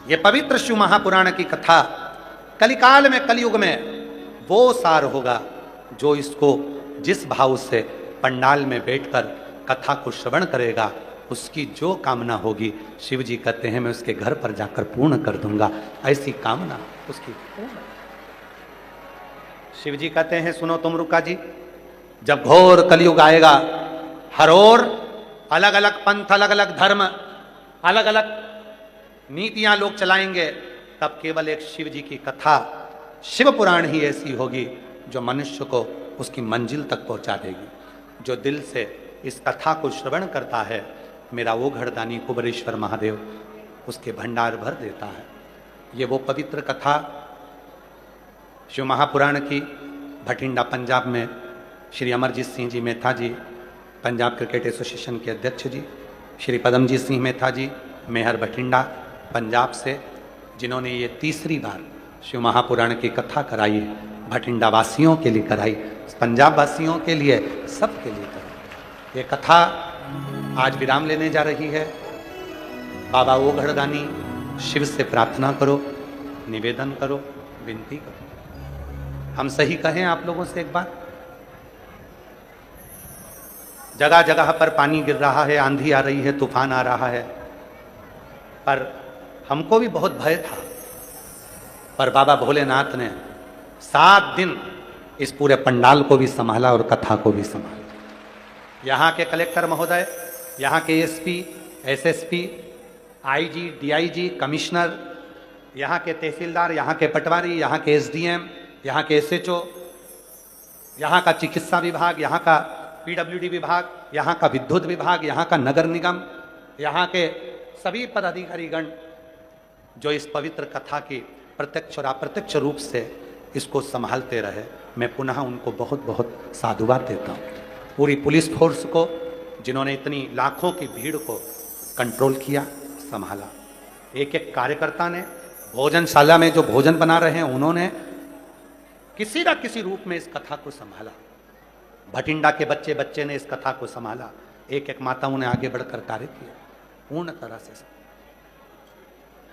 ये पवित्र शिव महापुराण की कथा कलिकाल में, कलयुग में वो सार होगा जो इसको जिस भाव से पंडाल में बैठकर कथा को श्रवण करेगा, उसकी जो कामना होगी, शिव जी कहते हैं मैं उसके घर पर जाकर पूर्ण कर दूंगा। ऐसी कामना उसकी पूर्ण। शिव जी कहते हैं, सुनो तुमरुका जी, जब घोर कलयुग आएगा, हर ओर अलग अलग पंथ, अलग अलग धर्म, अलग अलग नीतियां लोग चलाएंगे, तब केवल एक शिव जी की कथा, शिव पुराण ही ऐसी होगी जो मनुष्य को उसकी मंजिल तक पहुंचा देगी। जो दिल से इस कथा को श्रवण करता है, मेरा वो घरदानी कुबेरेश्वर महादेव उसके भंडार भर देता है। ये वो पवित्र कथा शिव महापुराण की भटिंडा पंजाब में श्री अमरजीत सिंह जी मेहता जी, पंजाब क्रिकेट एसोसिएशन के अध्यक्ष जी, श्री पदमजीत सिंह मेहता जी मेहर भटिंडा पंजाब से, जिन्होंने ये तीसरी बार शिव महापुराण की कथा कराई है, भटिंडा वासियों के लिए कराई, पंजाब वासियों के लिए, सबके लिए कराई। ये कथा आज विराम लेने जा रही है। बाबा ओघड़दानी, शिव से प्रार्थना करो, निवेदन करो, विनती करो। हम सही कहें आप लोगों से एक बात, जगह जगह पर पानी गिर रहा है, आंधी आ रही है, तूफान आ रहा है, पर हमको भी बहुत भय था, पर बाबा भोलेनाथ ने 7 दिन इस पूरे पंडाल को भी संभाला और कथा को भी संभाला। यहाँ के कलेक्टर महोदय, यहाँ के SP, SSP, IG, DIG, commissioner, यहाँ के तहसीलदार, यहाँ के पटवारी, यहाँ के एसडीएम, यहाँ के एसएचओ, यहाँ का चिकित्सा विभाग, यहाँ का पीडब्ल्यूडी विभाग, यहाँ का विद्युत विभाग, यहाँ का नगर निगम, यहाँ के सभी पदाधिकारीगण जो इस पवित्र कथा की प्रत्यक्ष और अप्रत्यक्ष रूप से इसको संभालते रहे, मैं पुनः उनको बहुत बहुत साधुवाद देता हूँ। पूरी पुलिस फोर्स को, जिन्होंने इतनी लाखों की भीड़ को कंट्रोल किया, संभाला। एक एक कार्यकर्ता ने, भोजनशाला में जो भोजन बना रहे हैं उन्होंने किसी न किसी रूप में इस कथा को संभाला। भटिंडा के बच्चे बच्चे ने इस कथा को संभाला। एक एक माताओं ने आगे बढ़कर कार्य किया पूर्ण तरह से।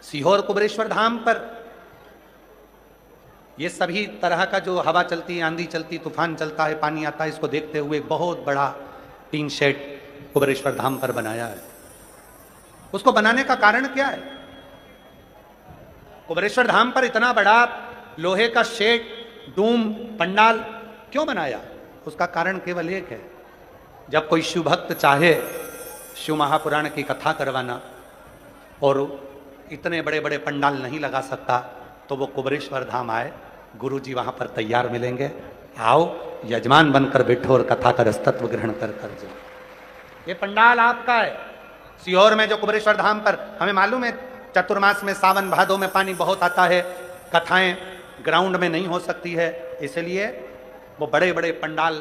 सीहोर कुबरेश्वर धाम पर ये सभी तरह का जो हवा चलती है, आंधी चलती, तूफान चलता है, पानी आता है, इसको देखते हुए एक बहुत बड़ा टीन शेड कुबरेश्वर धाम पर बनाया है। उसको बनाने का कारण क्या है? कुबरेश्वर धाम पर इतना बड़ा लोहे का शेड, डूम, पंडाल क्यों बनाया? उसका कारण केवल एक है, जब कोई शिव भक्त चाहे शिव महापुराण की कथा करवाना और इतने बड़े बड़े पंडाल नहीं लगा सकता, तो वो कुबरेश्वर धाम आए, गुरुजी वहां पर तैयार मिलेंगे, आओ यजमान बनकर बैठो और कथा का रसतत्व ग्रहण कर जाओ। ये पंडाल आपका है। सीहोर में जो कुबरेश्वर धाम पर, हमें मालूम है चतुर्मास में, सावन भादों में पानी बहुत आता है, कथाएं ग्राउंड में नहीं हो सकती है, इसलिए वो बड़े बड़े पंडाल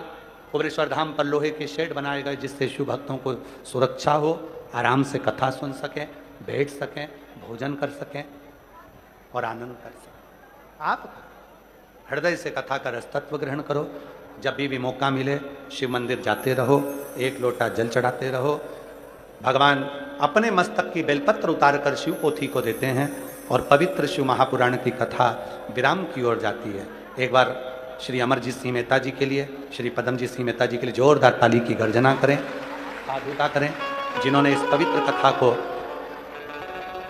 कुबरेश्वर धाम पर लोहे के शेड बनाए गए, जिससे शिव भक्तों को सुरक्षा हो, आराम से कथा सुन सकें, बैठ सकें, भोजन कर सकें और आनंद कर सकें। आप हृदय से कथा का रसतत्व ग्रहण करो। जब भी मौका मिले शिव मंदिर जाते रहो, एक लोटा जल चढ़ाते रहो। भगवान अपने मस्तक की बेलपत्र उतारकर शिव पोथी को देते हैं और पवित्र शिव महापुराण की कथा विराम की ओर जाती है। एक बार श्री अमरजीत सिंह मेहता जी के लिए, श्री पदमजीत सिंह मेहता जी के लिए जोरदार ताली की गर्जना करें, साधुता करें, जिन्होंने इस पवित्र कथा को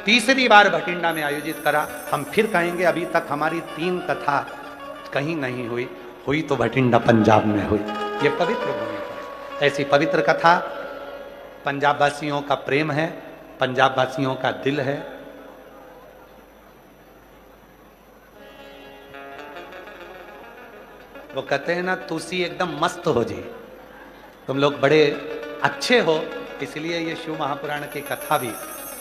तीसरी बार भटिंडा में आयोजित करा। हम फिर कहेंगे, अभी तक हमारी 3 कथा कहीं नहीं हुई तो भटिंडा पंजाब में हुई। ये पवित्र भूमि है। ऐसी पवित्र कथा पंजाब वासियों का प्रेम है, पंजाब वासियों का दिल है। वो कहते हैं ना, तुसी एकदम मस्त हो जी, तुम लोग बड़े अच्छे हो, इसलिए ये शिव महापुराण की कथा भी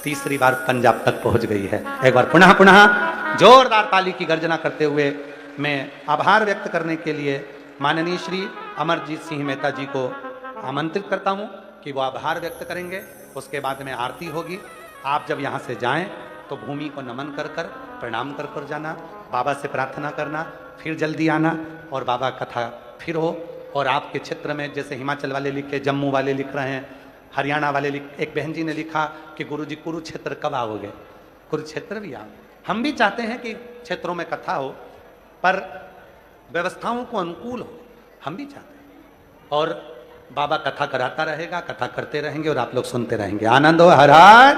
तीसरी बार पंजाब तक पहुंच गई है। एक बार पुनः जोरदार ताली की गर्जना करते हुए मैं आभार व्यक्त करने के लिए माननीय श्री अमरजीत सिंह मेहता जी को आमंत्रित करता हूं कि वो आभार व्यक्त करेंगे। उसके बाद में आरती होगी। आप जब यहाँ से जाएं तो भूमि को नमन कर प्रणाम कर जाना, बाबा से प्रार्थना करना, फिर जल्दी आना और बाबा कथा फिर हो। और आपके क्षेत्र में जैसे हिमाचल वाले लिखे, जम्मू वाले लिख रहे हैं, हरियाणा वाले एक बहन जी ने लिखा कि गुरुजी कुरुक्षेत्र कब आओगे? कुरुक्षेत्र भी आओ। हम भी चाहते हैं कि क्षेत्रों में कथा हो, पर व्यवस्थाओं को अनुकूल हो, हम भी चाहते हैं। और बाबा कथा कराता रहेगा, कथा करते रहेंगे और आप लोग सुनते रहेंगे। आनंद हो। हर हर